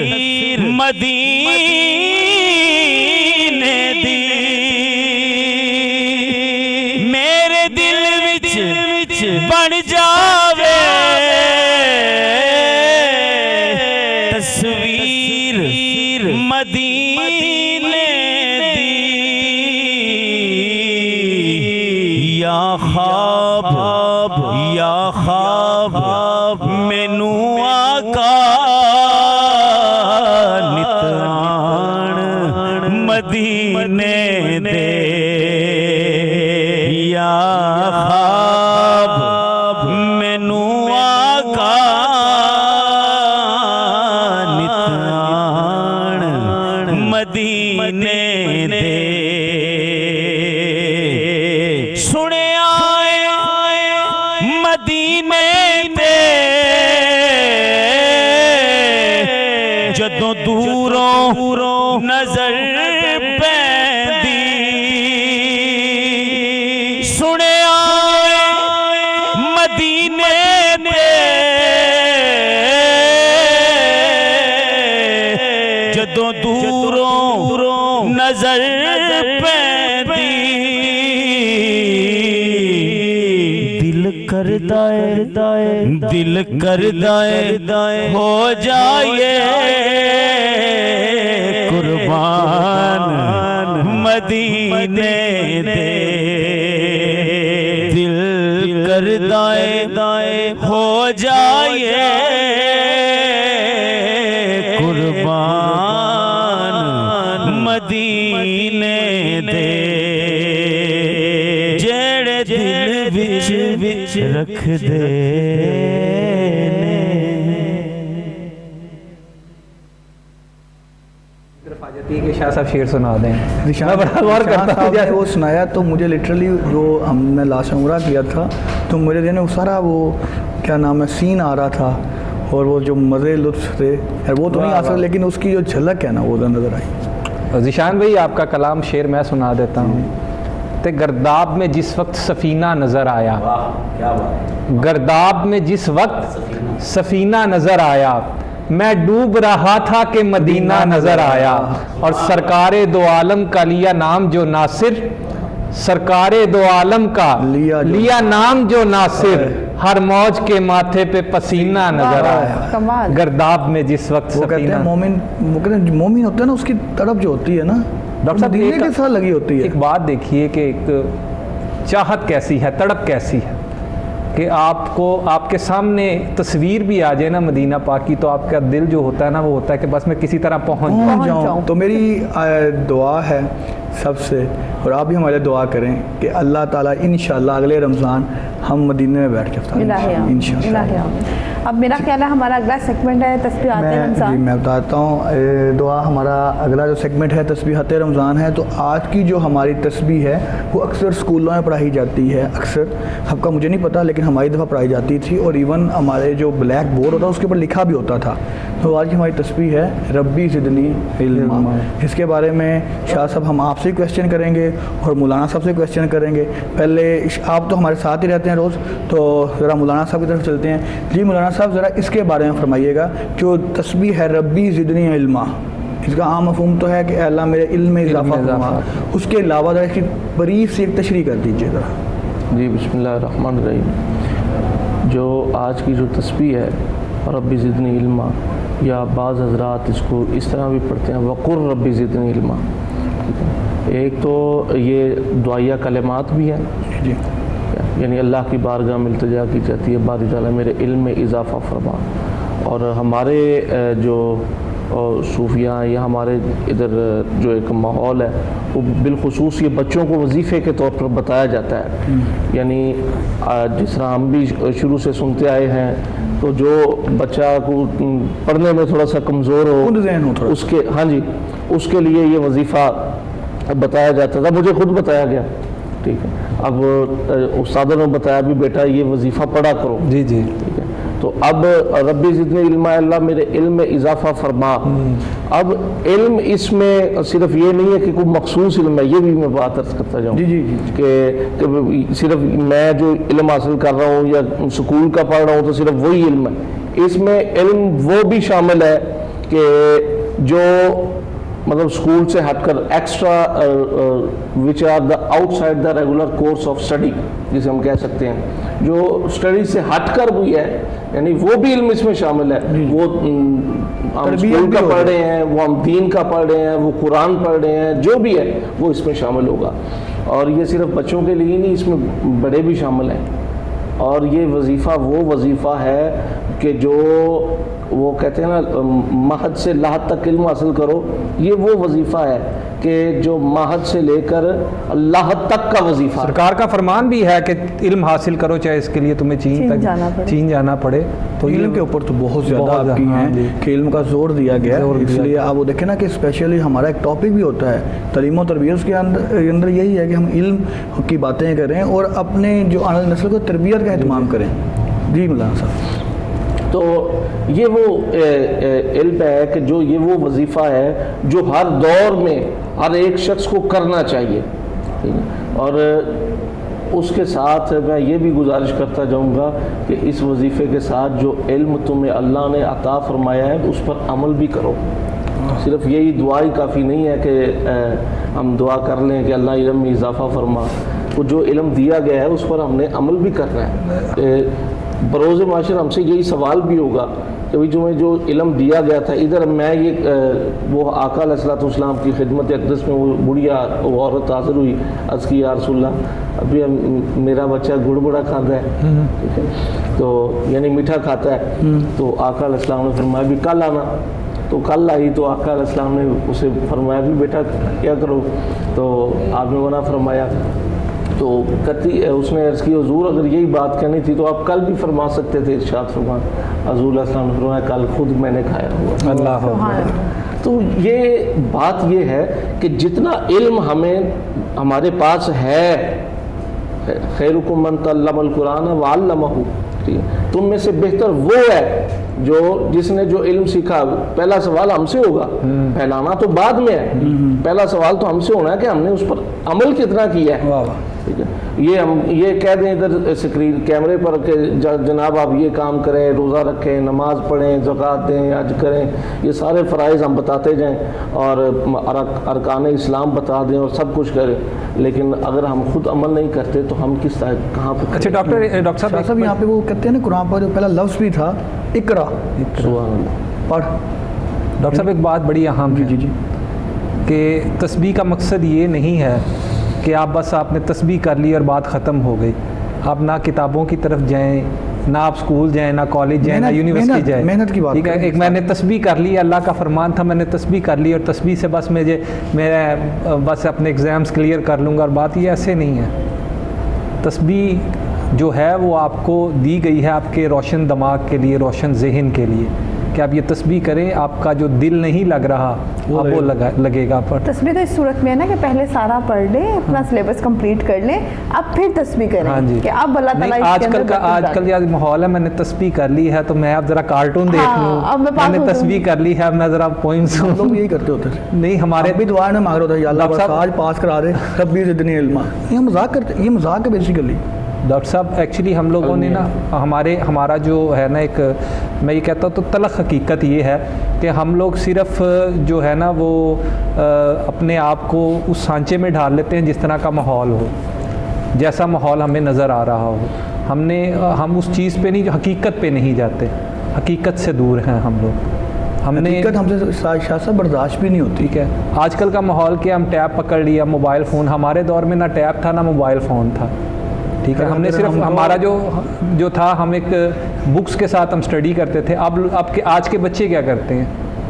مدینے دی میرے دل وچ بن جاوے تصویر مدینے دی یا خواب مینو آقا نتان مدینے دے یا خواب مینو آقا نتان مدینے دے سنے آئے مدینے دے جدوں دوروں نظر پیندی سنے آئے مدینے دے جدوں دوروں نظر پیندی دل کردا ہے ہو جائے قربان مدینے دے دل کردا ہے ہو جائے قربان مدینے دے جڑے دل وچ رکھ دے کہ شاہ صاحب شعر سنا دیں میں بڑا غور کرتا ہوں جب وہ سنایا تو مجھے لٹرلی جو ہم نے لاسٹ عمرہ کیا تھا تو میرے ذہن میں سارا وہ کیا نام ہے سین آ رہا تھا اور وہ جو مزے لطف تھے وہ تو نہیں آ سکتا لیکن اس کی جو جھلک ہے نا وہ نظر آئی. ذیشان بھائی آپ کا کلام شعر میں سنا دیتا ہوں تے گرداب میں جس وقت سفینہ نظر آیا گرداب میں جس وقت سفینہ نظر آیا میں ڈوب رہا تھا کہ مدینہ نظر آیا اور سرکار دو عالم کا لیا نام جو ناصر سرکار دو عالم کا لیا نام جو ناصر ہر موج کے ماتھے پہ پسینہ نظر آیا گرداب میں جس وقت وہ کہتے ہیں مومن ہوتا ہے نا اس کی طرف جو ہوتی ہے نا ڈاکٹر صاحب مدینے کے ساتھ لگی ہوتی ہے. ایک بات دیکھیے کہ ایک چاہت کیسی ہے تڑپ کیسی ہے کہ آپ کو آپ کے سامنے تصویر بھی آ جائے نا مدینہ پاک کی تو آپ کا دل جو ہوتا ہے نا وہ ہوتا ہے کہ بس میں کسی طرح پہنچ جاؤں. تو میری دعا ہے سب سے اور آپ بھی ہمارے دعا کریں کہ اللہ تعالیٰ انشاءاللہ اگلے رمضان ہم مدینے میں بیٹھ کے افطاری الہی آمین، انشاءاللہ۔ الہی آمین۔ اب میرا خیال ہے ہمارا اگلا سیگمنٹ ہے تسبیحات رمضان۔ میں بتاتا ہوں دعا، ہمارا اگلا جو سیگمنٹ ہے تسبیحات رمضان ہے۔ تو آج کی جو ہماری تسبیح ہے وہ اکثر اسکولوں میں پڑھائی جاتی ہے، اکثر سب کا مجھے نہیں پتہ لیکن ہماری دفعہ پڑھائی جاتی تھی، اور ایون ہمارے جو بلیک بورڈ ہوتا ہے اس کے اوپر لکھا بھی ہوتا تھا۔ تو آج کی ہماری تسبیح ہے ربی زدنی علما۔ اس کے بارے میں شاہ صاحب ہم آپ سے ہی کویسچن کریں گے اور مولانا صاحب سے کویسچن کریں گے۔ پہلے آپ تو ہمارے ساتھ ہی رہتے ہیں روز، تو ذرا مولانا صاحب کی طرف چلتے ہیں۔ جی مولانا صاحب ذرا اس کے بارے میں فرمائیے گا، جو تسبیح ہے ربی زدنی علما، اس کا عام مفہوم تو ہے کہ اے اللہ میرے علم میں اضافہ فرما، اس کے علاوہ ذرا اس کی بریف سے ایک تشریح کر دیجیے ذرا۔ جی بسم اللہ الرحمن الرحیم۔ جو آج کی جو تسبیح ہے ربی زدنی علما، یا بعض حضرات اس کو اس طرح بھی پڑھتے ہیں وقر ربی زدنی علما۔ ایک تو یہ دعائیہ کلمات بھی ہیں، جی یعنی اللہ کی بارگاہ میں التجا کی جاتی ہے باری تعالیٰ میرے علم میں اضافہ فرما۔ اور ہمارے جو صوفیہ یا ہمارے ادھر جو ایک ماحول ہے وہ بالخصوص یہ بچوں کو وظیفے کے طور پر بتایا جاتا ہے، یعنی جس طرح ہم بھی شروع سے سنتے آئے ہیں، تو جو بچہ کو پڑھنے میں تھوڑا سا کمزور ہو، خود ذہن ہو تھوڑا، اس کے ہاں جی اس کے لیے یہ وظیفہ بتایا جاتا تھا، مجھے خود بتایا گیا، ٹھیک ہے۔ اب استادوں نے بتایا بھی بیٹا یہ وظیفہ پڑھا کرو، جی جی ٹھیک ہے۔ تو اب ربی زدنی علما، اللہ میرے علم میں اضافہ فرما۔ اب علم اس میں صرف یہ نہیں ہے کہ کوئی مخصوص علم ہے، یہ بھی میں بات عرض کرتا جاؤں جی جی جی کہ صرف میں جو علم حاصل کر رہا ہوں یا سکول کا پڑھ رہا ہوں تو صرف وہی علم ہے۔ اس میں علم وہ بھی شامل ہے کہ جو مطلب سکول سے ہٹ کر extra which are the outside the regular course of study, جسے ہم کہہ سکتے ہیں، جو اسٹڈی سے ہٹ کر ہوئی ہے، یعنی وہ بھی علم اس میں شامل ہے۔ وہ ہم سکول کا پڑھ رہے ہیں، وہ ہم دین کا پڑھ رہے ہیں، وہ قرآن پڑھ رہے ہیں، جو بھی ہے وہ اس میں شامل ہوگا۔ اور یہ صرف بچوں کے لیے نہیں، اس میں بڑے بھی شامل ہیں۔ اور یہ وظیفہ وہ وظیفہ ہے کہ جو وہ کہتے ہیں نا مہد سے لاحد تک علم حاصل کرو، یہ وہ وظیفہ ہے کہ جو مہد سے لے کر لاحد تک کا وظیفہ۔ سرکار کا فرمان بھی ہے کہ علم حاصل کرو چاہے اس کے لیے تمہیں چین جانا پڑے۔ تو علم کے اوپر تو بہت زیادہ آپ کی ہاں ہیں جی، کہ علم کا زور دیا گیا ہے، اس لیے آپ وہ دیکھیں نا کہ اسپیشلی ہمارا ایک ٹاپک بھی ہوتا ہے تعلیم و تربیت، اس کے اندر یہی ہے کہ ہم علم کی باتیں کریں اور اپنے جو آنے والی نسل کو تربیت کا اہتمام کریں۔ جی مولانا صاحب، تو یہ وہ علم ہے کہ جو یہ وہ وظیفہ ہے جو ہر دور میں ہر ایک شخص کو کرنا چاہیے، ٹھیک ہے۔ اور اس کے ساتھ میں یہ بھی گزارش کرتا جاؤں گا کہ اس وظیفے کے ساتھ جو علم تمہیں اللہ نے عطا فرمایا ہے اس پر عمل بھی کرو۔ صرف یہی دعا ہی کافی نہیں ہے کہ ہم دعا کر لیں کہ اللہ علم میں اضافہ فرما، وہ جو علم دیا گیا ہے اس پر ہم نے عمل بھی کرنا ہے۔ بروز معاشر ہم سے یہی سوال بھی ہوگا کہ جو علم دیا گیا تھا، ادھر میں یہ وہ آقا علیہ الصلوۃ والسلام کی خدمت اقدس میں وہ بڑھیا وہ عورت حاضر ہوئی، عرض کی یا رسول اللہ ابھی میرا بچہ گڑ بڑا کھاتا ہے، ٹھیک ہے، تو یعنی میٹھا کھاتا ہے، تو آقا علیہ السلام نے فرمایا بھی کل آنا۔ تو کل آئی تو آقا علیہ السلام نے اسے فرمایا بھی بیٹا کیا کرو، تو آپ نے منع فرمایا۔ تو اس نے عرض کی حضور اگر یہی بات کہنی تھی تو آپ کل بھی فرما سکتے تھے، ارشاد فرمان حضور علیہ السلام نے فرمایا کل خود میں نے کھایا ہوا۔ اللہ۔ تو یہ بات یہ ہے کہ جتنا علم ہمارے پاس ہے، خیرکم من تعلم القرآن وعلمہ، تم میں سے بہتر وہ ہے جس نے جو علم سیکھا۔ پہلا سوال ہم سے ہوگا، پھیلانا تو بعد میں ہے، پہلا سوال تو ہم سے ہونا ہے کہ ہم نے اس پر عمل کتنا کیا ہے، ٹھیک ہے۔ یہ کہہ دیں ادھر اسکرین کیمرے پر کہ جناب آپ یہ کام کریں، روزہ رکھیں، نماز پڑھیں، زکوٰۃ دیں، حج کریں، یہ سارے فرائض ہم بتاتے جائیں اور ارکان اسلام بتا دیں اور سب کچھ کریں، لیکن اگر ہم خود عمل نہیں کرتے تو ہم کس طرح کہاں پہ؟ اچھا ڈاکٹر صاحب یہاں پہ وہ کہتے ہیں نا قرآن پر جو پہلا لفظ بھی تھا اقرا، سبحان اللہ، پڑھ۔ ڈاکٹر صاحب ایک بات بڑی اہم ہے کہ تسبیح کا مقصد یہ نہیں ہے کہ آپ بس آپ نے تسبیح کر لی اور بات ختم ہو گئی، آپ نہ کتابوں کی طرف جائیں، نہ آپ اسکول جائیں، نہ کالج جائیں، نہ یونیورسٹی جائیں، محنت کی بات ٹھیک ہے۔ ایک میں نے تسبیح کر لی، اللہ کا فرمان تھا، میں نے تسبیح کر لی اور تسبیح سے بس میں بس اپنے ایگزامس کلیئر کر لوں گا، اور بات یہ ایسے نہیں ہے۔ تسبیح جو ہے وہ آپ کو دی گئی ہے آپ کے روشن دماغ کے لیے, روشن ذہن کے لیے, کہ آپ یہ تسبیح کریں, آپ کا جو دل نہیں لگ رہا اب وہ لگے گا. پر تسبیح تو اس صورت میں ہے نا کہ پہلے سارا پڑھ لیں, اپنا سلیبس کمپلیٹ کر لیں, اب پھر تسبیح کریں. ہاں جی, کہ اب اللہ تعالیٰ آج کل یہ ماحول ہے, میں نے تسبیح کر لی ہے تو میں اب ذرا کارٹون دیکھ لوں, میں نے تسبیح کر لی ہے اب میں ذرا پوئم سنوں. لوگ یہی کرتے ہوتے ہیں. نہیں, ہمارے بھی دعا میں مانگ رہا ہوتا ہے, یا اللہ بس آج پاس کرا دے, ربی زدنی علما. یہ مذاق کرتے, یہ مذاق ہے بیسیکلی. ڈاکٹر صاحب ایکچولی ہم لوگوں نے نا ہمارا جو ہے نا ایک, میں یہ کہتا ہوں تو تلخ حقیقت یہ ہے کہ ہم لوگ صرف جو ہے نا وہ اپنے آپ کو اس سانچے میں ڈال لیتے ہیں جس طرح کا ماحول ہو, جیسا ماحول ہمیں نظر آ رہا ہو. ہم اس چیز پہ نہیں, حقیقت پہ نہیں جاتے, حقیقت سے دور ہیں ہم لوگ. حقیقت ہم سے شاہ صاحب برداشت بھی نہیں ہوتی. ٹھیک ہے, آج کل کا ماحول کیا, ہم ٹیب پکڑ لیا, موبائل فون. ہمارے دور میں نہ ٹیب تھا نہ موبائل فون تھا. ٹھیک ہے, ہم نے صرف ہمارا جو تھا, ہم ایک بکس کے ساتھ ہم اسٹڈی کرتے تھے. اب آج کے بچے کیا کرتے ہیں,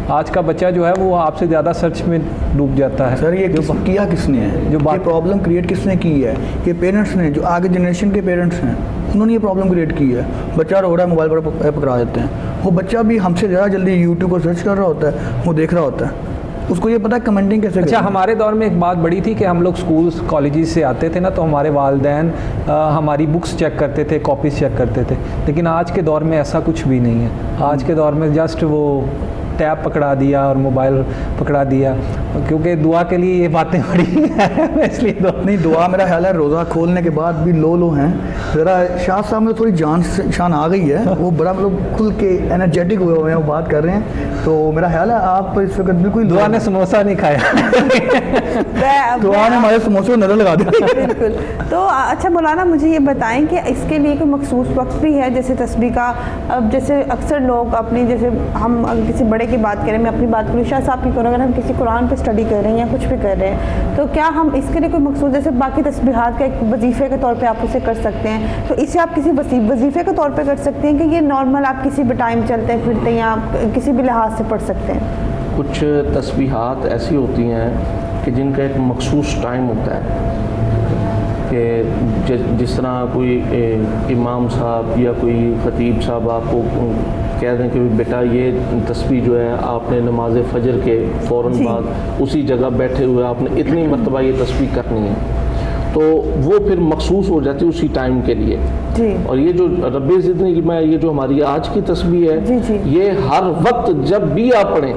آج کا بچہ جو ہے وہ آپ سے زیادہ سرچ میں ڈوب جاتا ہے. سر یہ کیا کس نے ہے, جو پرابلم کریٹ کس نے کی ہے, یہ پیرنٹس نے, جو آگے جنریشن کے پیرنٹس ہیں, انہوں نے یہ پرابلم کریٹ کی ہے. بچہ رو رہا ہے, موبائل پر پکڑا دیتے ہیں. وہ بچہ بھی ہم سے زیادہ جلدی یوٹیوب پر سرچ کر رہا ہوتا ہے, وہ دیکھ رہا ہوتا ہے, اس کو یہ پتہ ہے کمنٹنگ کیسے. اچھا, ہمارے دور میں ایک بات بڑی تھی کہ ہم لوگ اسکولس کالجز سے آتے تھے نا, تو ہمارے والدین ہماری بکس چیک کرتے تھے, کاپیز چیک کرتے تھے. لیکن آج کے دور میں ایسا کچھ بھی نہیں ہے. آج کے دور میں جسٹ وہ ٹیب پکڑا دیا اور موبائل پکڑا دیا, کیونکہ دعا کے لیے یہ باتیں بڑی ہیں, اس لیے نہیں. دعا میرا خیال ہے روزہ کھولنے کے بعد بھی لو ہیں. ذرا شاہ صاحب میں تھوڑی جان شان آ گئی ہے, وہ بڑا مطلب کھل کے انرجیٹک ہوئے ہوئے ہیں, وہ بات کر رہے ہیں. تو میرا خیال ہے آپ اس وقت بالکل. دعا نے سموسہ نہیں کھایا, دعا نے ہمارے سموسے کو نظر لگا دیا. بالکل. تو اچھا مولانا, مجھے یہ بتائیں کہ اس کے لیے کوئی مخصوص وقت بھی ہے, جیسے تسبیح کا؟ اب جیسے اکثر لوگ اپنی, جیسے ہم کسی بڑے کی بات کریں, میں اپنی بات کروں, شاہ صاحب کی کروں, اگر ہم کسی قرآن پہ اسٹڈی کر رہے ہیں یا کچھ بھی کر رہے ہیں, تو کیا ہم اس کے لیے کوئی مخصوص, جیسے باقی تسبیحات کا ایک وظیفے کے طور پہ آپ اسے کر سکتے ہیں, تو اسے آپ کسی وظیفے کے طور پہ کر سکتے ہیں کہ یہ نارمل آپ کسی بھی ٹائم چلتے پھرتے ہیں یا آپ کسی بھی لحاظ سے پڑھ سکتے ہیں؟ کچھ تسبیحات ایسی ہوتی ہیں کہ جن کا ایک مخصوص ٹائم ہوتا ہے, کہ جس طرح کوئی امام صاحب یا کوئی خطیب صاحب آپ کو کہہ دیں کہ بیٹا یہ تسبیح جو ہے آپ نے نماز فجر کے فوراً بعد اسی جگہ بیٹھے ہوئے آپ نے اتنی مرتبہ یہ تسبیح کرنی ہے, تو وہ پھر مخصوص ہو جاتی ہے اسی ٹائم کے لیے. اور یہ جو رب زدنی علما, یہ جو ہماری آج کی تسبیح ہے, یہ ہر وقت جب بھی آپ پڑھیں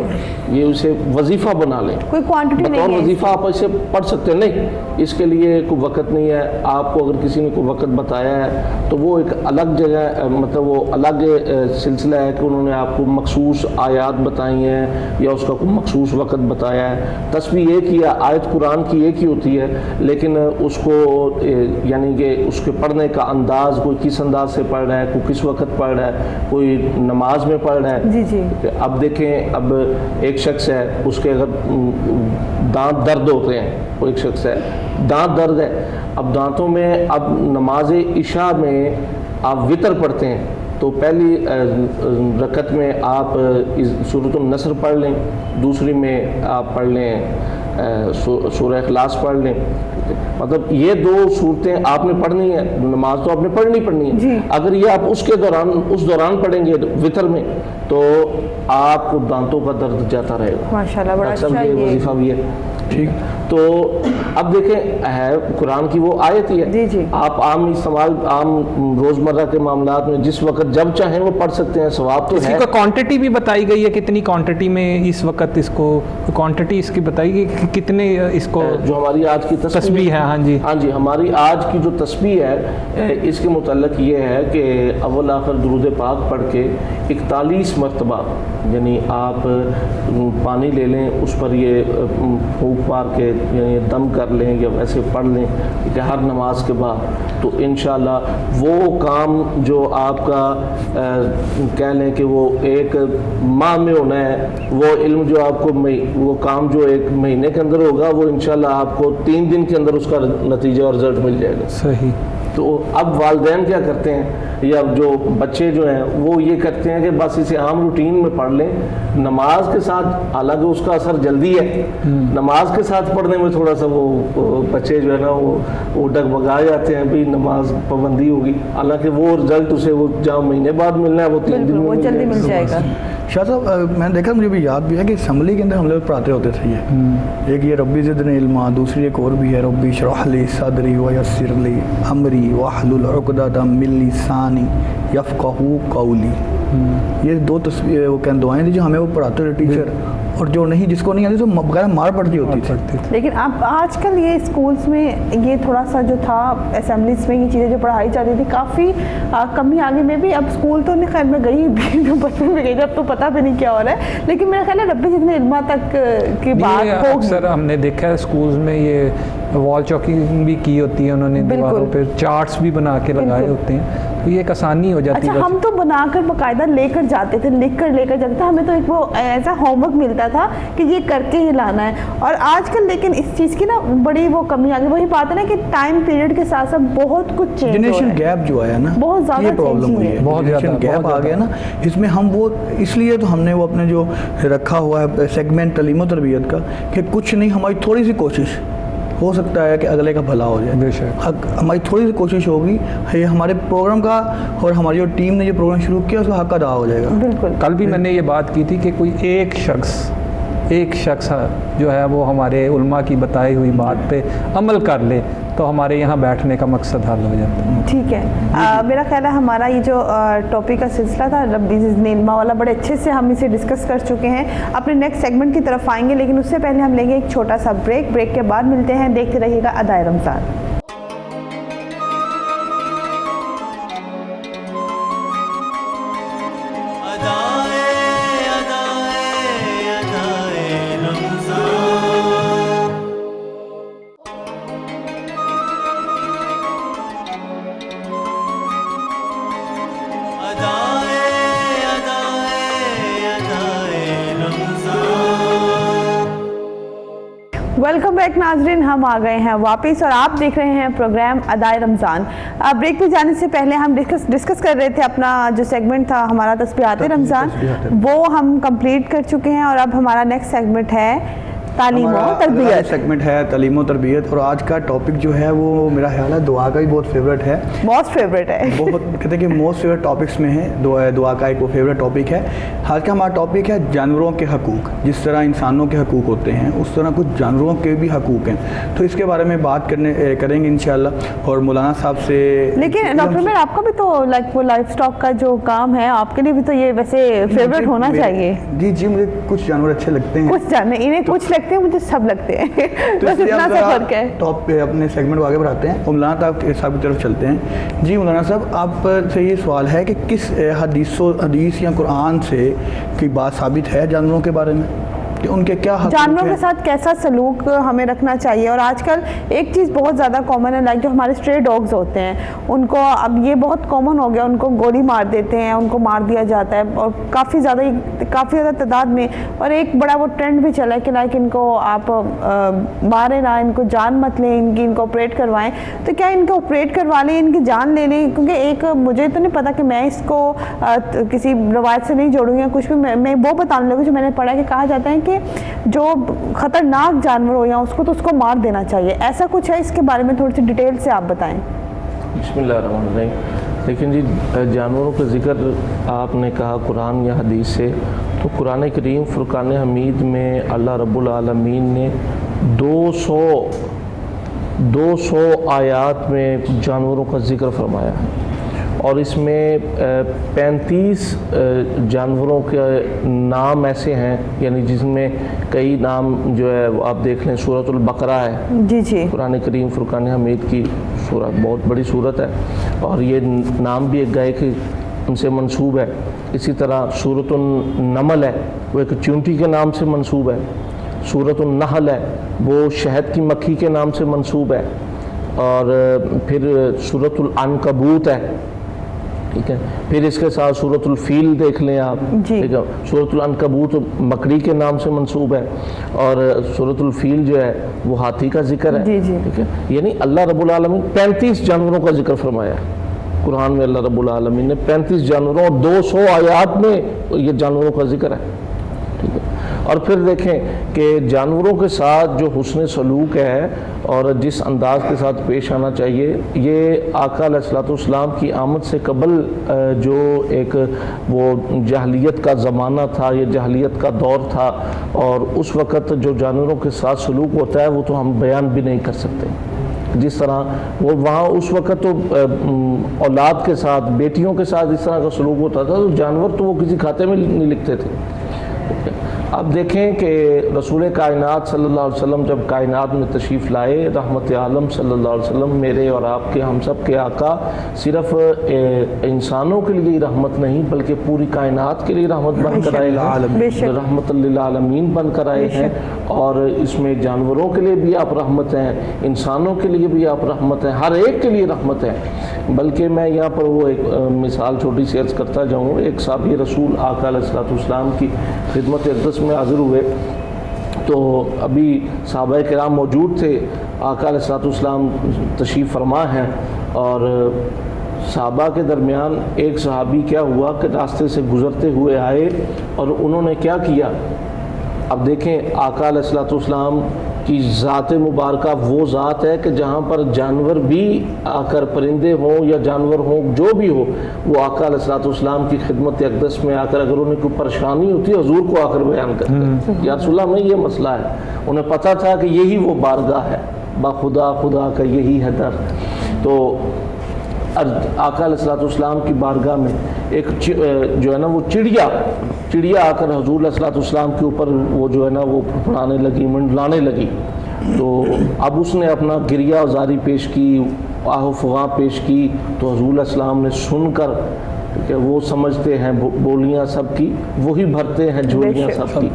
یہ اسے وظیفہ بنا لیں. کوئی کوانٹٹی نہیں ہے وظیفہ آپ اسے پڑھ سکتے ہیں, نہیں اس کے لیے کوئی وقت نہیں ہے. آپ کو اگر کسی نے کوئی وقت بتایا ہے تو وہ ایک الگ جگہ, مطلب وہ الگ سلسلہ ہے کہ انہوں نے آپ کو مخصوص آیات بتائی ہیں یا اس کا کوئی مخصوص وقت بتایا ہے. تسبیح ایک ہی ہے, آیت قرآن کی ایک ہی ہوتی ہے, لیکن اس کو یعنی کہ اس کے پڑھنے کا انداز, کوئی کس انداز سے پڑھ رہا ہے, کوئی کس وقت پڑھ رہا ہے, کوئی نماز میں پڑھ رہا ہے. اب دیکھیں, اب ایک شخص ہے اس کے اگر دانت درد ہوتے ہیں, وہ ایک شخص ہے دانت درد ہے, اب دانتوں میں, اب نماز عشاء میں آپ وطر پڑھتے ہیں تو پہلی رکعت میں آپ سورۃ النصر پڑھ لیں, دوسری میں آپ پڑھ لیں سورہ اخلاص پڑھ لیں. مطلب یہ دو صورتیں آپ نے پڑھنی ہے, نماز تو آپ نے پڑھنی ہے. اگر یہ آپ اس دوران پڑھیں گے وطر میں تو آپ کو دانتوں کا درد جاتا رہے گا. ماشاءاللہ, بڑا اچھا یہ وظیفہ بھی ہے. ٹھیک, تو اب دیکھیں ہے قرآن کی وہ آیت ہی ہے, آپ عام استعمال, عام روزمرہ کے معاملات میں جس وقت جب چاہیں وہ پڑھ سکتے ہیں. ثواب تو ہے. اس کی کوانٹٹی بھی بتائی گئی ہے, کتنی کوانٹٹی میں اس وقت اس کو کوانٹٹی اس کی بتائی گئی کہ کتنے اس کو, جو ہماری آج کی تسبیح ہے. ہاں جی, ہماری آج کی جو تسبیح ہے اس کے متعلق یہ ہے کہ اول آخر درود پاک پڑھ کے 41 مرتبہ, یعنی آپ پانی لے لیں, اس پر یہ پھونک مار کے یعنی دم کر لیں یا ویسے پڑھ لیں کہ ہر نماز کے بعد, تو انشاءاللہ وہ کام جو آپ کا کہہ لیں کہ وہ ایک ماہ میں ہونا ہے, وہ علم جو آپ کو وہ کام جو ایک مہینے کے اندر ہوگا, وہ انشاءاللہ آپ کو 3 دن کے اندر اس کا نتیجہ اور رزلٹ مل جائے گا. صحیح. تو اب والدین کیا کرتے ہیں یا جو بچے جو ہیں وہ یہ کرتے ہیں کہ بس اسے عام روٹین میں پڑھ لیں نماز کے ساتھ، حالانکہ اس کا اثر جلدی ہے، نماز کے ساتھ پڑھنے میں تھوڑا سا وہ بچے جو ہے نا وہ ڈگمگا جاتے ہیں بھی نماز پابندی ہوگی، حالانکہ وہ رزلٹ اسے وہ جہاں مہینے بعد ملنا ہے وہ 3 دن میں جلدی مل جائے گا۔ شاہ صاحب میں نے دیکھا، مجھے بھی یاد بھی ہے کہ اسمبلی کے اندر ہم لوگ پڑھاتے ہوتے تھے ایک یہ ربی زدنی علما، دوسری ایک اور بھی ہے ربی اشرح لی صدری ویسر لی امری واحلل عقدۃ من لسانی یفقہوا قولی۔ یہ 2 تصویر وہ دعائیں تھیں جو ہمیں وہ پڑھاتے ہوتے ٹیچر، اور جو نہیں جس کو نہیں آتی تو بغیر مار پڑتی ہوتی تھی۔ لیکن اب آج کل یہ اسکولس میں یہ تھوڑا سا جو تھا اسمبلیز میں یہ چیزیں جو پڑھائی جاتی تھی کافی کمی آگے میں بھی۔ اب اسکول تو نہیں، خیر میں گئی بھی بچپن میں گئی جب تو پتہ بھی نہیں کیا ہو رہا ہے، لیکن میرا خیال ہے ربی جتنے علما تک کی بات ہوگی۔ اکثر ہم نے دیکھا ہے اسکولز میں یہ وال چاکنگ بھی کی ہوتی ہے انہوں نے، دیواروں پہ چارٹس بھی بنا کے لگائے ہوتے ہیں، تو یہ ایک آسانی ہو جاتی ہے۔ اچھا ہم تو بنا کر باقاعدہ لے کر جاتے تھے، لکھ کر لے کر جاتے تھے، ہمیں تو ایک وہ ایسا ہوم ورک ملتا تھا کہ یہ کر کے ہی لانا ہے۔ اور آج کل لیکن اس چیز کی نا بڑی وہ کمی آ گئی، وہی بات ہے نا کہ ٹائم پیریڈ کے ساتھ ساتھ بہت کچھ چینج ہو رہا ہے، جنریشن گیپ جو آیا نا بہت زیادہ یہ پرابلم ہوئی ہے، بہت زیادہ گیپ آ گیا نا اس میں۔ ہم وہ اس لیے تو ہم نے وہ اپنے جو رکھا ہوا ہے سیگمنٹ تعلیم و تربیت کا کہ کچھ نہیں، ہماری تھوڑی سی کوشش ہو سکتا ہے کہ اگلے کا بھلا ہو جائے، بے شک ہماری تھوڑی سی کوشش ہوگی، یہ ہمارے پروگرام کا اور ہماری جو ٹیم نے یہ پروگرام شروع کیا اس کا حق ادا ہو جائے گا۔ بالکل۔ کل بھی میں نے یہ بات کی تھی کہ کوئی ایک شخص جو ہے وہ ہمارے علماء کی بتائی ہوئی بات پہ عمل کر لے تو ہمارے یہاں بیٹھنے کا مقصد حل ہو جاتا ہے۔ ٹھیک ہے، میرا خیال ہے ہمارا یہ جو ٹاپک کا سلسلہ تھا ربی زدنی علما والا، بڑے اچھے سے ہم اسے ڈسکس کر چکے ہیں، اپنے نیکسٹ سیگمنٹ کی طرف آئیں گے، لیکن اس سے پہلے ہم لیں گے ایک چھوٹا سا بریک کے بعد ملتے ہیں۔ دیکھتے رہیے گا ادائے رمضان۔ ویلکم بیک ناظرین، ہم آ گئے ہیں واپس اور آپ دیکھ رہے ہیں پروگرام ادائے رمضان۔ بریک پہ جانے سے پہلے ہم ڈسکس کر رہے تھے اپنا جو سیگمنٹ تھا ہمارا تسبیحات رمضان، وہ ہم کمپلیٹ کر چکے ہیں، اور اب ہمارا نیکسٹ سیگمنٹ ہے تعلیم و تربیت۔ سیگمنٹ ہے تعلیم و تربیت، اور آج کا ٹاپک جو ہے وہ میرا خیال ہے دعا کا بھی بہت فیوریٹ ہے، موسٹ فیوریٹ ہے، بہت کہتے ہیں کہ موسٹ فیوریٹ ٹاپکس میں ہے دعا کا ایک وہ فیوریٹ ٹاپک ہے۔ آج کا ہمارا ٹاپک ہے جانوروں کے حقوق۔ جس طرح انسانوں کے حقوق ہوتے ہیں اس طرح کچھ جانوروں کے بھی حقوق ہیں، تو اس کے بارے میں بات کریں گے انشاءاللہ، اور مولانا صاحب سے۔ لیکن ڈاکٹر عمیر آپ کا بھی تو وہ لائف اسٹاک کا جو کام ہے آپ کے لیے بھی تو یہ ویسے فیوریٹ ہونا چاہیے۔ جی مجھے کچھ جانور اچھے لگتے ہیں، کچھ جانور انہیں کچھ لگتے ہیں، مجھے سب لگتے ہیں، بس اتنا سا فرق ہے۔ ٹاپ پہ اپنے سیگمنٹ کو آگے بڑھاتے ہیں، مولانا صاحب کی طرف چلتے ہیں۔ جی مولانا صاحب، آپ سے یہ سوال ہے کہ کس حدیث یا قرآن سے کی بات ثابت ہے جانوروں کے بارے میں کہ ان کے کیا حقوق ہیں، جانوروں کے ساتھ کیسا سلوک ہمیں رکھنا چاہیے؟ اور آج کل ایک چیز بہت زیادہ کامن ہے، لائک جو ہمارے اسٹرے ڈاگز ہوتے ہیں ان کو اب یہ بہت کامن ہو گیا، ان کو گولی مار دیتے ہیں، ان کو مار دیا جاتا ہے، اور کافی زیادہ تعداد میں، اور ایک بڑا وہ ٹرینڈ بھی چلا ہے کہ لائک ان کو آپ ماریں نہ، ان کو جان مت لیں، ان کو آپریٹ کروائیں۔ تو کیا ان کو آپریٹ کروا لیں، ان کی جان لے لیں؟ کیونکہ ایک مجھے تو نہیں پتا کہ میں اس کو کسی روایت سے نہیں جوڑوں گی کچھ بھی، میں وہ بتانے لگوں جو میں نے پڑھا ہے کہ کہا جاتا ہے کہ جو خطرناک جانور ہو یا اس کو مار دینا چاہیے، ایسا کچھ ہے؟ اس کے بارے میں تھوڑی سی ڈیٹیل سے آپ بتائیں۔ بسم اللہ الرحمن الرحیم۔ لیکن جی جانوروں کا ذکر آپ نے کہا قرآن یا حدیث سے، تو قرآن کریم فرقان حمید میں اللہ رب العالمین نے 200 آیات میں جانوروں کا ذکر فرمایا ہے، اور اس میں 35 جانوروں کے نام ایسے ہیں، یعنی جس میں کئی نام جو ہے آپ دیکھ لیں سورۃ البقرہ ہے، جی قرآن کریم فرقان حمید کی سورت بہت بڑی سورت ہے، اور یہ نام بھی ایک گائے کے ان سے منسوب ہے۔ اسی طرح سورۃ النمل ہے، وہ ایک چونٹی کے نام سے منسوب ہے۔ سورۃ النحل ہے، وہ شہد کی مکھی کے نام سے منسوب ہے۔ اور پھر سورۃ العنکبوت ہے، ٹھیک ہے۔ پھر اس کے ساتھ سورۃ الفیل دیکھ لیں آپ، ٹھیک ہے۔ سورۃ العنکبوت مکڑی کے نام سے منسوب ہے، اور سورۃ الفیل جو ہے وہ ہاتھی کا ذکر ہے، ٹھیک ہے۔ یعنی اللہ رب العالمین 35 جانوروں کا ذکر فرمایا ہے، قرآن میں اللہ رب العالمین نے 35 جانوروں اور 200 آیات میں یہ جانوروں کا ذکر ہے، ٹھیک ہے۔ اور پھر دیکھیں کہ جانوروں کے ساتھ جو حسن سلوک ہے اور جس انداز کے ساتھ پیش آنا چاہیے، یہ آقا علیہ الصلوۃ والسلام کی آمد سے قبل جو ایک وہ جاہلیت کا زمانہ تھا، یہ جاہلیت کا دور تھا، اور اس وقت جو جانوروں کے ساتھ سلوک ہوتا ہے وہ تو ہم بیان بھی نہیں کر سکتے۔ جس طرح وہ وہاں اس وقت تو اولاد کے ساتھ، بیٹیوں کے ساتھ اس طرح کا سلوک ہوتا تھا، تو جانور تو وہ کسی کھاتے میں نہیں لکھتے تھے۔ اب دیکھیں کہ رسول کائنات صلی اللہ علیہ وسلم جب کائنات میں تشریف لائے، رحمت عالم صلی اللہ علیہ وسلم، میرے اور آپ کے، ہم سب کے آقا، صرف انسانوں کے لیے رحمت نہیں بلکہ پوری کائنات کے لیے رحمت بن کر آئے ہیں، رحمت للعالمین بن کر آئے ہیں، اور اس میں جانوروں کے لیے بھی آپ رحمت ہیں، انسانوں کے لیے بھی آپ رحمت ہیں، ہر ایک کے لیے رحمت ہے۔ بلکہ میں یہاں پر وہ ایک مثال چھوٹی سی عرض کرتا جاؤں۔ ایک صحابی رسول آقا علیہ الصلوۃ والسلام کی خدمت اقدس میں حاضر ہوئے، تو ابھی صحابہ کرام موجود تھے، آقا علیہ الصلوۃ والسلام تشریف فرما ہیں، اور صحابہ کے درمیان ایک صحابی کیا ہوا کہ راستے سے گزرتے ہوئے آئے، اور انہوں نے کیا کیا؟ اب دیکھیں آقا علیہ الصلوۃ والسلام کی ذات مبارکہ وہ ذات ہے کہ جہاں پر جانور بھی آ کر، پرندے ہوں یا جانور ہوں، جو بھی ہو، وہ آقا علیہ الصلوۃ والسلام کی خدمت اقدس میں آ کر اگر انہیں کوئی پریشانی ہوتی ہے حضور کو آ کر بیان کرتے ہیں، یا رسول اللہ میں یہ مسئلہ ہے۔ انہیں پتہ تھا کہ یہی وہ بارگاہ ہے، با خدا خدا کا یہی ہے در۔ تو آقا علیہ الصلوۃ والسلام کی بارگاہ میں ایک جو ہے نا وہ چڑیا آ کر حضور علیہ الصلوۃ والسلام کے اوپر وہ جو ہے نا وہ پھڑانے لگی، منڈلانے لگی۔ تو اب اس نے اپنا گریہ زاری پیش کی، آہ و فغاں پیش کی، تو حضور علیہ السلام نے سن کر کہ وہ سمجھتے ہیں بولیاں سب کی، وہی بھرتے ہیں جھولیاں سب کی۔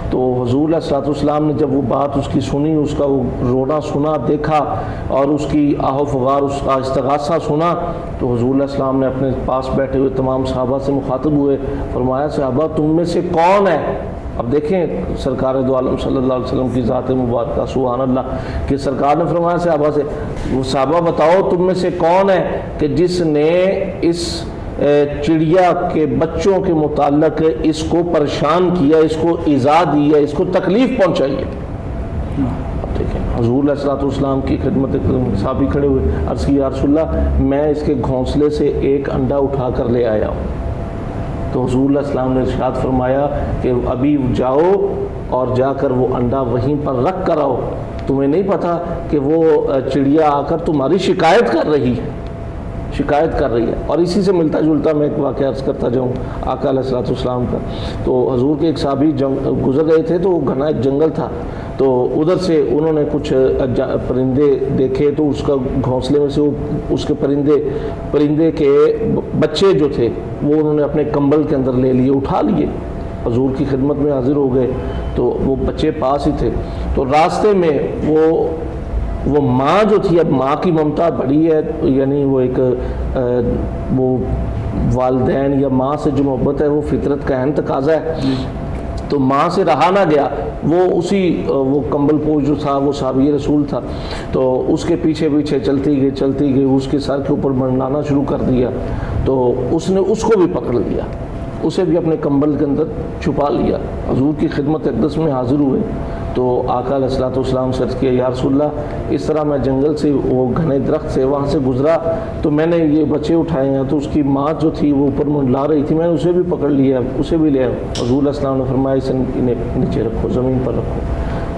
تو حضور علیہ الصلوۃ والسلام نے جب وہ بات اس کی سنی، اس کا وہ رونا سنا، دیکھا، اور اس کی آہ و فغار، اس کا استغاثہ سنا، تو حضور علیہ السلام نے اپنے پاس بیٹھے ہوئے تمام صحابہ سے مخاطب ہوئے، فرمایا صحابہ تم میں سے کون ہے؟ اب دیکھیں سرکار دو عالم صلی اللہ علیہ وسلم کی ذات مبارکہ، سبحان اللہ، کہ سرکار نے فرمایا صحابہ سے، وہ صحابہ بتاؤ تم میں سے کون ہے کہ جس نے اس چڑیا کے بچوں کے متعلق اس کو پریشان کیا، اس کو ایذا دی ہے، اس کو تکلیف پہنچائی ہے۔ اب دیکھیں حضور علیہ الصلوۃ والسلام کی خدمت صحابی کھڑے ہوئے، عرض کی یا رسول اللہ میں اس کے گھونسلے سے ایک انڈا اٹھا کر لے آیا ہوں۔ تو حضور علیہ السلام نے ارشاد فرمایا کہ ابھی جاؤ اور جا کر وہ انڈا وہیں پر رکھ کر آؤ، تمہیں نہیں پتا کہ وہ چڑیا آ کر تمہاری شکایت کر رہی ہے، شکایت کر رہی ہے۔ اور اسی سے ملتا جلتا میں ایک واقعہ عرض کرتا جاؤں آقا علیہ الصلوۃ والسلام کا۔ تو حضور کے ایک صحابی گزر رہے تھے، تو وہ گھنا ایک جنگل تھا، تو ادھر سے انہوں نے کچھ پرندے دیکھے، تو اس کا گھونسلے میں سے وہ اس کے پرندے کے بچے جو تھے وہ انہوں نے اپنے کمبل کے اندر لے لیے، اٹھا لیے، حضور کی خدمت میں حاضر ہو گئے۔ تو وہ بچے پاس ہی تھے، تو راستے میں وہ ماں جو تھی، اب ماں کی ممتا بڑی ہے، یعنی وہ ایک وہ والدین یا ماں سے جو محبت ہے وہ فطرت کا اہم تقاضا ہے۔ تو ماں سے رہا نہ گیا، وہ کمبل پوش جو تھا وہ صحابی رسول تھا، تو اس کے پیچھے پیچھے چلتی گئی، اس کے سر کے اوپر منڈلانا شروع کر دیا، تو اس نے اس کو بھی پکڑ لیا، اسے بھی اپنے کمبل کے اندر چھپا لیا۔ حضور کی خدمت اقدس میں حاضر ہوئے، تو آقا علیہ الصلوۃ والسلام سے عرض کیا یا رسول اللہ اس طرح میں جنگل سے وہ گھنے درخت سے وہاں سے گزرا، تو میں نے یہ بچے اٹھائے ہیں، تو اس کی ماں جو تھی وہ اوپر منڈلا رہی تھی، میں نے اسے بھی پکڑ لیا، اسے بھی لے آیا۔ حضور علیہ السلام نے فرمایا اسے نیچے رکھو، زمین پر رکھو۔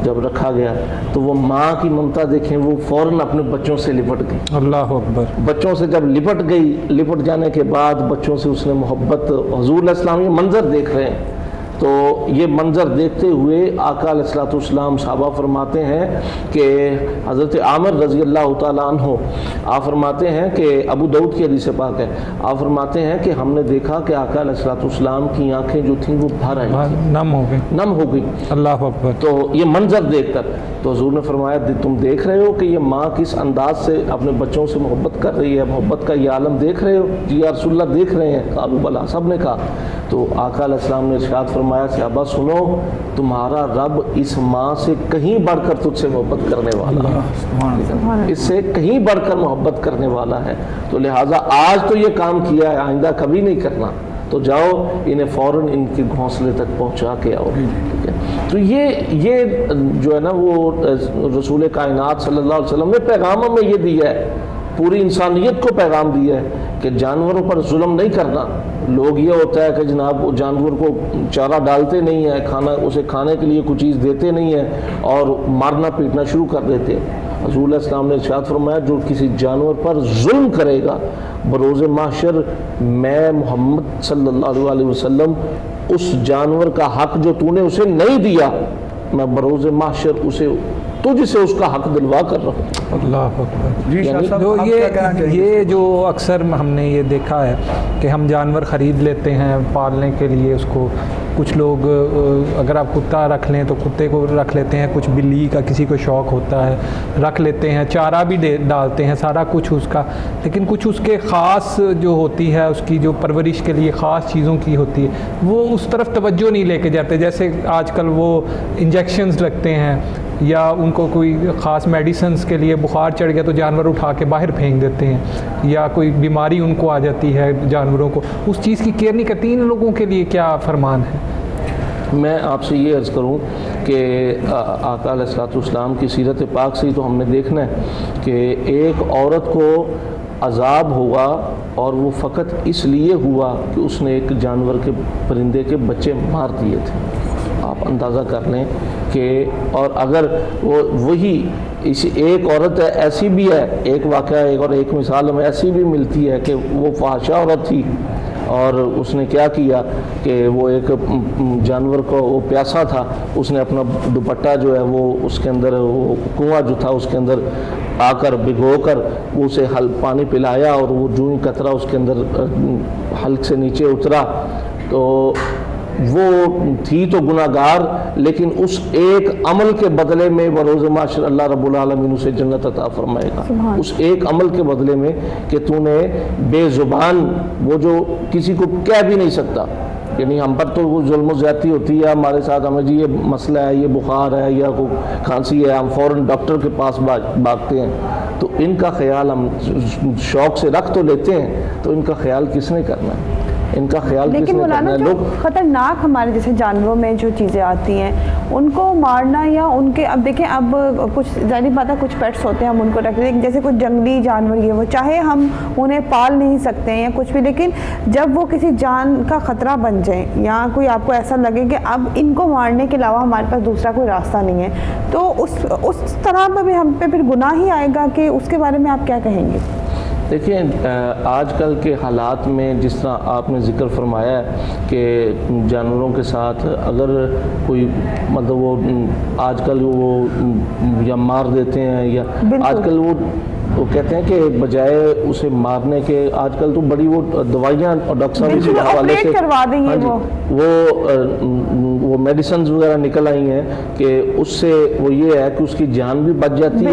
جب رکھا گیا تو وہ ماں کی ممتا دیکھیں، وہ فوراً اپنے بچوں سے لپٹ گئی، اللہ اکبر۔ بچوں سے جب لپٹ گئی، لپٹ جانے کے بعد بچوں سے اس نے محبت، حضور علیہ السلام یہ منظر دیکھ رہے ہیں، تو یہ منظر دیکھتے ہوئے آقا علیہ الصلوۃ والسلام صحابہ فرماتے ہیں کہ حضرت عامر رضی اللہ تعالیٰ عنہ آپ فرماتے ہیں کہ ابو داؤد کی حدیث پاک ہے، آپ فرماتے ہیں کہ ہم نے دیکھا کہ آقا علیہ الصلوۃ والسلام کی آنکھیں جو تھیں وہ بھر آئی تھیں، نم ہو گئی، اللہ اکبر۔ تو یہ منظر دیکھ کر تو حضور نے فرمایا تم دیکھ رہے ہو کہ یہ ماں کس انداز سے اپنے بچوں سے محبت کر رہی ہے، محبت کا یہ عالم دیکھ رہے ہو؟ جی یا رسول اللہ دیکھ رہے ہیں، قالوا بلا، سب نے کہا۔ تو آقا علیہ السلام نے ارشاد فرمایا صحابہ سنو تمہارا رب اس ماں سے کہیں بڑھ کر تجھ سے محبت کرنے والا ہے، اس سے کہیں بڑھ کر محبت کرنے والا ہے، تو لہٰذا آج تو یہ کام کیا ہے، آئندہ کبھی نہیں کرنا، تو جاؤ انہیں فوراً ان کے گھونسلے تک پہنچا کے آؤ۔ ٹھیک ہے، تو یہ جو ہے نا وہ رسول کائنات صلی اللہ علیہ وسلم نے پیغام میں یہ دیا ہے، پوری انسانیت کو پیغام دیا ہے کہ جانوروں پر ظلم نہیں کرنا۔ لوگ یہ ہوتا ہے کہ جناب جانور کو چارہ ڈالتے نہیں ہیں، اسے کھانے کے لیے کوئی چیز دیتے نہیں ہیں اور مارنا پیٹنا شروع کر دیتے ہیں۔ حضور علیہ السلام نے ارشاد فرمایا جو کسی جانور پر ظلم کرے گا بروز محشر میں محمد صلی اللہ علیہ وسلم اس جانور کا حق جو تو نے اسے نہیں دیا میں بروز محشر تجھ سے اس کا حق دلوا کر رہا ہوں۔ اللہ اکبر۔ جی شاہ صاحب جو آپ کیا کہنا چاہیں گے؟ یہ جو اکثر ہم نے یہ دیکھا ہے کہ ہم جانور خرید لیتے ہیں پالنے کے لیے اس کو، کچھ لوگ اگر آپ کتا رکھ لیں تو کتے کو رکھ لیتے ہیں، کچھ بلی کا کسی کو شوق ہوتا ہے رکھ لیتے ہیں، چارہ بھی ڈالتے ہیں سارا کچھ اس کا، لیکن کچھ اس کے خاص جو ہوتی ہے اس کی جو پرورش کے لیے خاص چیزوں کی ہوتی ہے وہ اس طرف توجہ نہیں لے کے جاتے، جیسے آج کل وہ انجیکشنز لگتے ہیں یا ان کو کوئی خاص میڈیسنز کے لیے بخار چڑھ گیا تو جانور اٹھا کے باہر پھینک دیتے ہیں، یا کوئی بیماری ان کو آ جاتی ہے جانوروں کو، اس چیز کی کیئر نہیں کرتی۔ ان لوگوں کے لیے کیا فرمان ہے؟ میں آپ سے یہ عرض کروں کہ آقا علیہ الصلوۃ والسلام کی سیرت پاک سے تو ہم نے دیکھنا ہے کہ ایک عورت کو عذاب ہوا اور وہ فقط اس لیے ہوا کہ اس نے ایک جانور کے پرندے کے بچے مار دیے تھے۔ آپ اندازہ کر لیں کہ اور اگر وہی اس ایک عورت ہے، ایسی بھی ہے ایک واقعہ اور ایک مثال ہمیں ایسی بھی ملتی ہے کہ وہ فحاشہ عورت تھی اور اس نے کیا کیا کہ وہ ایک جانور کو وہ پیاسا تھا، اس نے اپنا دوپٹہ جو ہے وہ اس کے اندر وہ کنواں جو تھا اس کے اندر آ کر بھگو کر اسے پانی پلایا اور وہ جو ہی قطرہ اس کے اندر حلق سے نیچے اترا تو وہ تھی تو گناہگار، لیکن اس ایک عمل کے بدلے میں بروز محشر اللہ رب العالمین اسے جنت عطا فرمائے گا، اس ایک عمل کے بدلے میں کہ تو نے بے زبان وہ جو کسی کو کہہ بھی نہیں سکتا، یعنی ہم پر تو وہ ظلم و زیادتی ہوتی ہے ہمارے ساتھ، ہمیں جی یہ مسئلہ ہے، یہ بخار ہے یا کوئی کھانسی ہے، ہم فوراً ڈاکٹر کے پاس بھاگتے ہیں، تو ان کا خیال ہم شوق سے رکھ تو لیتے ہیں، تو ان کا خیال کس نے کرنا ہے؟ ان کا خیال کس لیکن نے کرنا مولانا ہے؟ جو لوگ خطرناک ہمارے جیسے جانوروں میں جو چیزیں آتی ہیں ان کو مارنا یا ان کے اب دیکھیں اب کچھ ظاہری بات ہے کچھ پیٹس ہوتے ہیں ہم ان کو رکھتے ہیں جیسے کچھ جنگلی جانور یہ وہ چاہے ہم انہیں پال نہیں سکتے ہیں یا کچھ بھی، لیکن جب وہ کسی جان کا خطرہ بن جائیں یا کوئی آپ کو ایسا لگے کہ اب ان کو مارنے کے علاوہ ہمارے پاس دوسرا کوئی راستہ نہیں ہے تو اس طرح پہ بھی ہم پہ پھر گناہ ہی آئے گا کہ اس کے بارے میں آپ کیا کہیں گے؟ دیکھیں آج کل کے حالات میں جس طرح آپ نے ذکر فرمایا ہے کہ جانوروں کے ساتھ اگر کوئی مطلب وہ آج کل وہ یا مار دیتے ہیں یا آج کل وہ کہتے ہیں کہ بجائے اسے مارنے کے آج کل تو بڑی وہ دوائیاں اور ڈاکٹر صاحب کے حوالے سے کروا دیں گے وہ میڈیسنز وغیرہ نکل آئی ہیں کہ اس سے وہ یہ ہے کہ اس کی جان بھی بچ جاتی ہے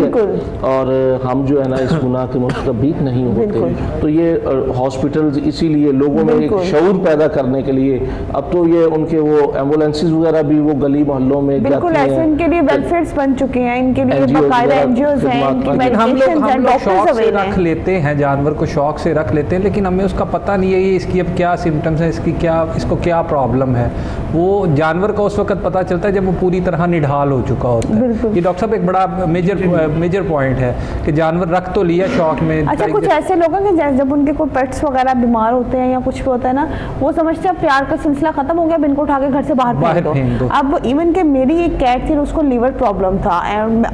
اور ہم جو ہے نا اس گناہ کے مرتکب بھی نہیں ہوتے۔ تو یہ ہاسپٹلز اسی لیے لوگوں میں ایک شعور پیدا کرنے کے لیے اب تو یہ ان کے وہ ایمبولینسز وغیرہ بھی وہ گلی محلوں میں بالکل ایسے ان کے لیے ویلفیئرز بن چکے ہیں، ان کے لیے باقاعدہ این جی اوز ہیں، ان کی میڈیکیشنز ہیں، شوق سے رکھ لیتے ہیں جانور کو شوق سے رکھ لیتے ہیں لیکن ہمیں اس کا پتہ نہیں ہے یہ اس کی اب کیا سمٹمز ہیں، اس کو کیا پرابلم ہے۔ وہ جانور کو اس وقت پتہ چلتا ہے جب وہ پوری طرح نڈھال ہو چکا ہوتا ہے۔ یہ ڈاکٹر صاحب ایک بڑا میجر پوائنٹ ہے کہ جانور رکھ تو لیا شوق میں۔ اچھا کچھ ایسے لوگ ہیں کہ جب ان کے کوئی پیٹس وغیرہ بیمار ہوتے ہیں یا کچھ بھی ہوتا ہے نا وہ سمجھتے ہیں پیار کا سلسلہ ختم ہو گیا، اب ان کو اٹھا کے گھر سے باہر پھینک دو۔ اب ایون کہ میری ایک کیٹ تھی اس کو لیور پرابلم تھا،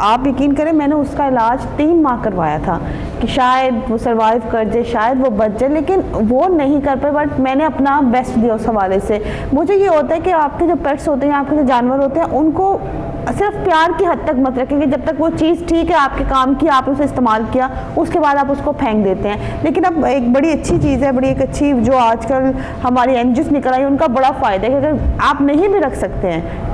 آپ یقین کریں میں نے اس کا علاج 3 ماہ کروایا تھا کہ شاید وہ سروائیو کر جائے، شاید وہ بچ جائے، لیکن وہ نہیں کر پائے، بٹ میں نے اپنا بیسٹ دیا اس حوالے سے۔ مجھے یہ ہوتا ہے کہ آپ کے جو پیٹس ہوتے ہیں، آپ کے جو جانور ہوتے ہیں، ان کو صرف پیار کی حد تک مت رکھیں گے، جب تک وہ چیز ٹھیک ہے آپ کے کام کی، آپ اسے استعمال کیا، اس کے بعد آپ اس کو پھینک دیتے ہیں۔ لیکن اب ایک بڑی اچھی چیز ہے، بڑی ایک اچھی جو آج کل ہماری این جی اوز نکل آئی ان کا بڑا فائدہ ہے کہ اگر آپ نہیں بھی رکھ سکتے ہیں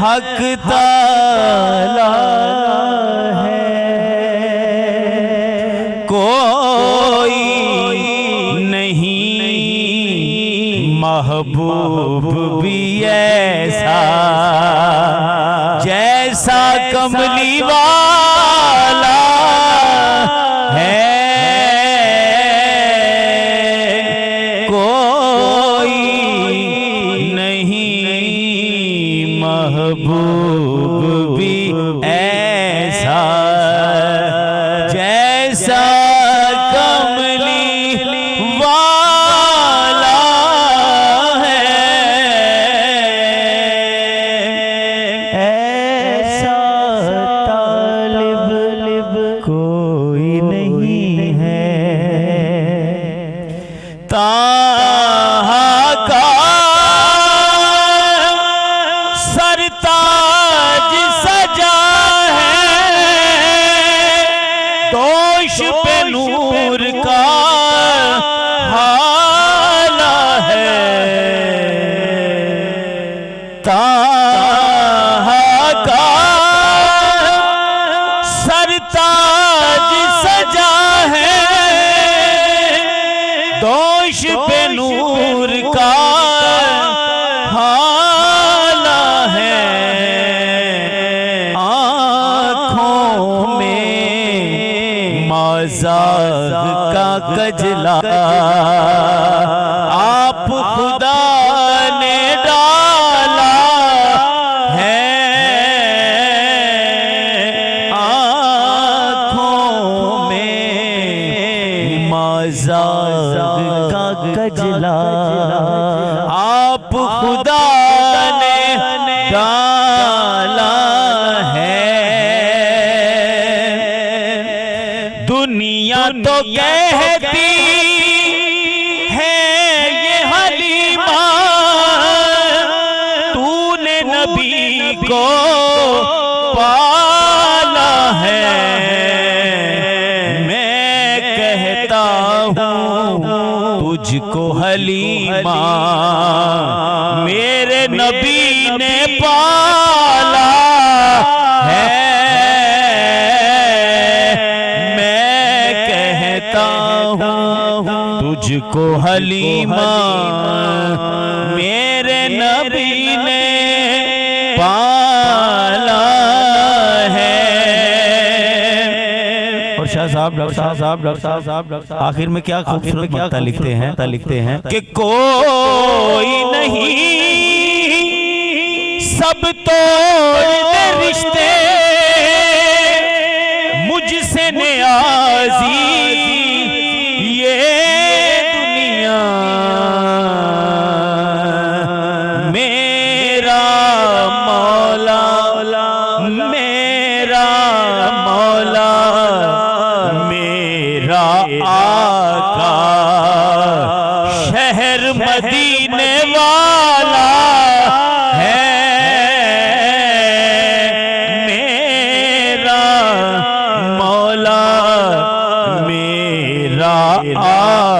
حق تعالی ہے، کوئی نہیں محبوب بھی ایسا جیسا کملی والا ہے، کوئی نہیں محبوب بھی ایسا جیسا کملی والا ہے، ایسا طالب کوئی نہیں ہے، طٰہٰ کا سرتاج سجا ہے، دوش پہ نور کا حالہ ہے، طٰہٰ کا سرتاج سجا ہے، دوش پہ نور کا حالہ ہے، آنکھوں میں مذاق کا کجلا آپ خدا نے ڈالا ہے، آنکھوں میں مذاق کا کجلا آپ خدا نے ڈالا ہے، دنیا تو کہتی ہے یہ حلیمہ تو نے نبی کو پالا ہے، میں کہتا ہوں تجھ کو حلیمہ میرے نبی نے پالا ہے، میں کہتا ہوں تجھ کو حلیمہ میرے نبی نے پالا ہے۔ اور شاہ صاحب آخر میں کیا خوبصورت مقطع لکھتے ہیں کہ کوئی نہیں سب توڑ دے رشتے مجھ سے نیازی یہ دنیا، میرا مولا میرا مولا میرا آقا شہر مدینے والا ہے، میرا مولا میرا آقا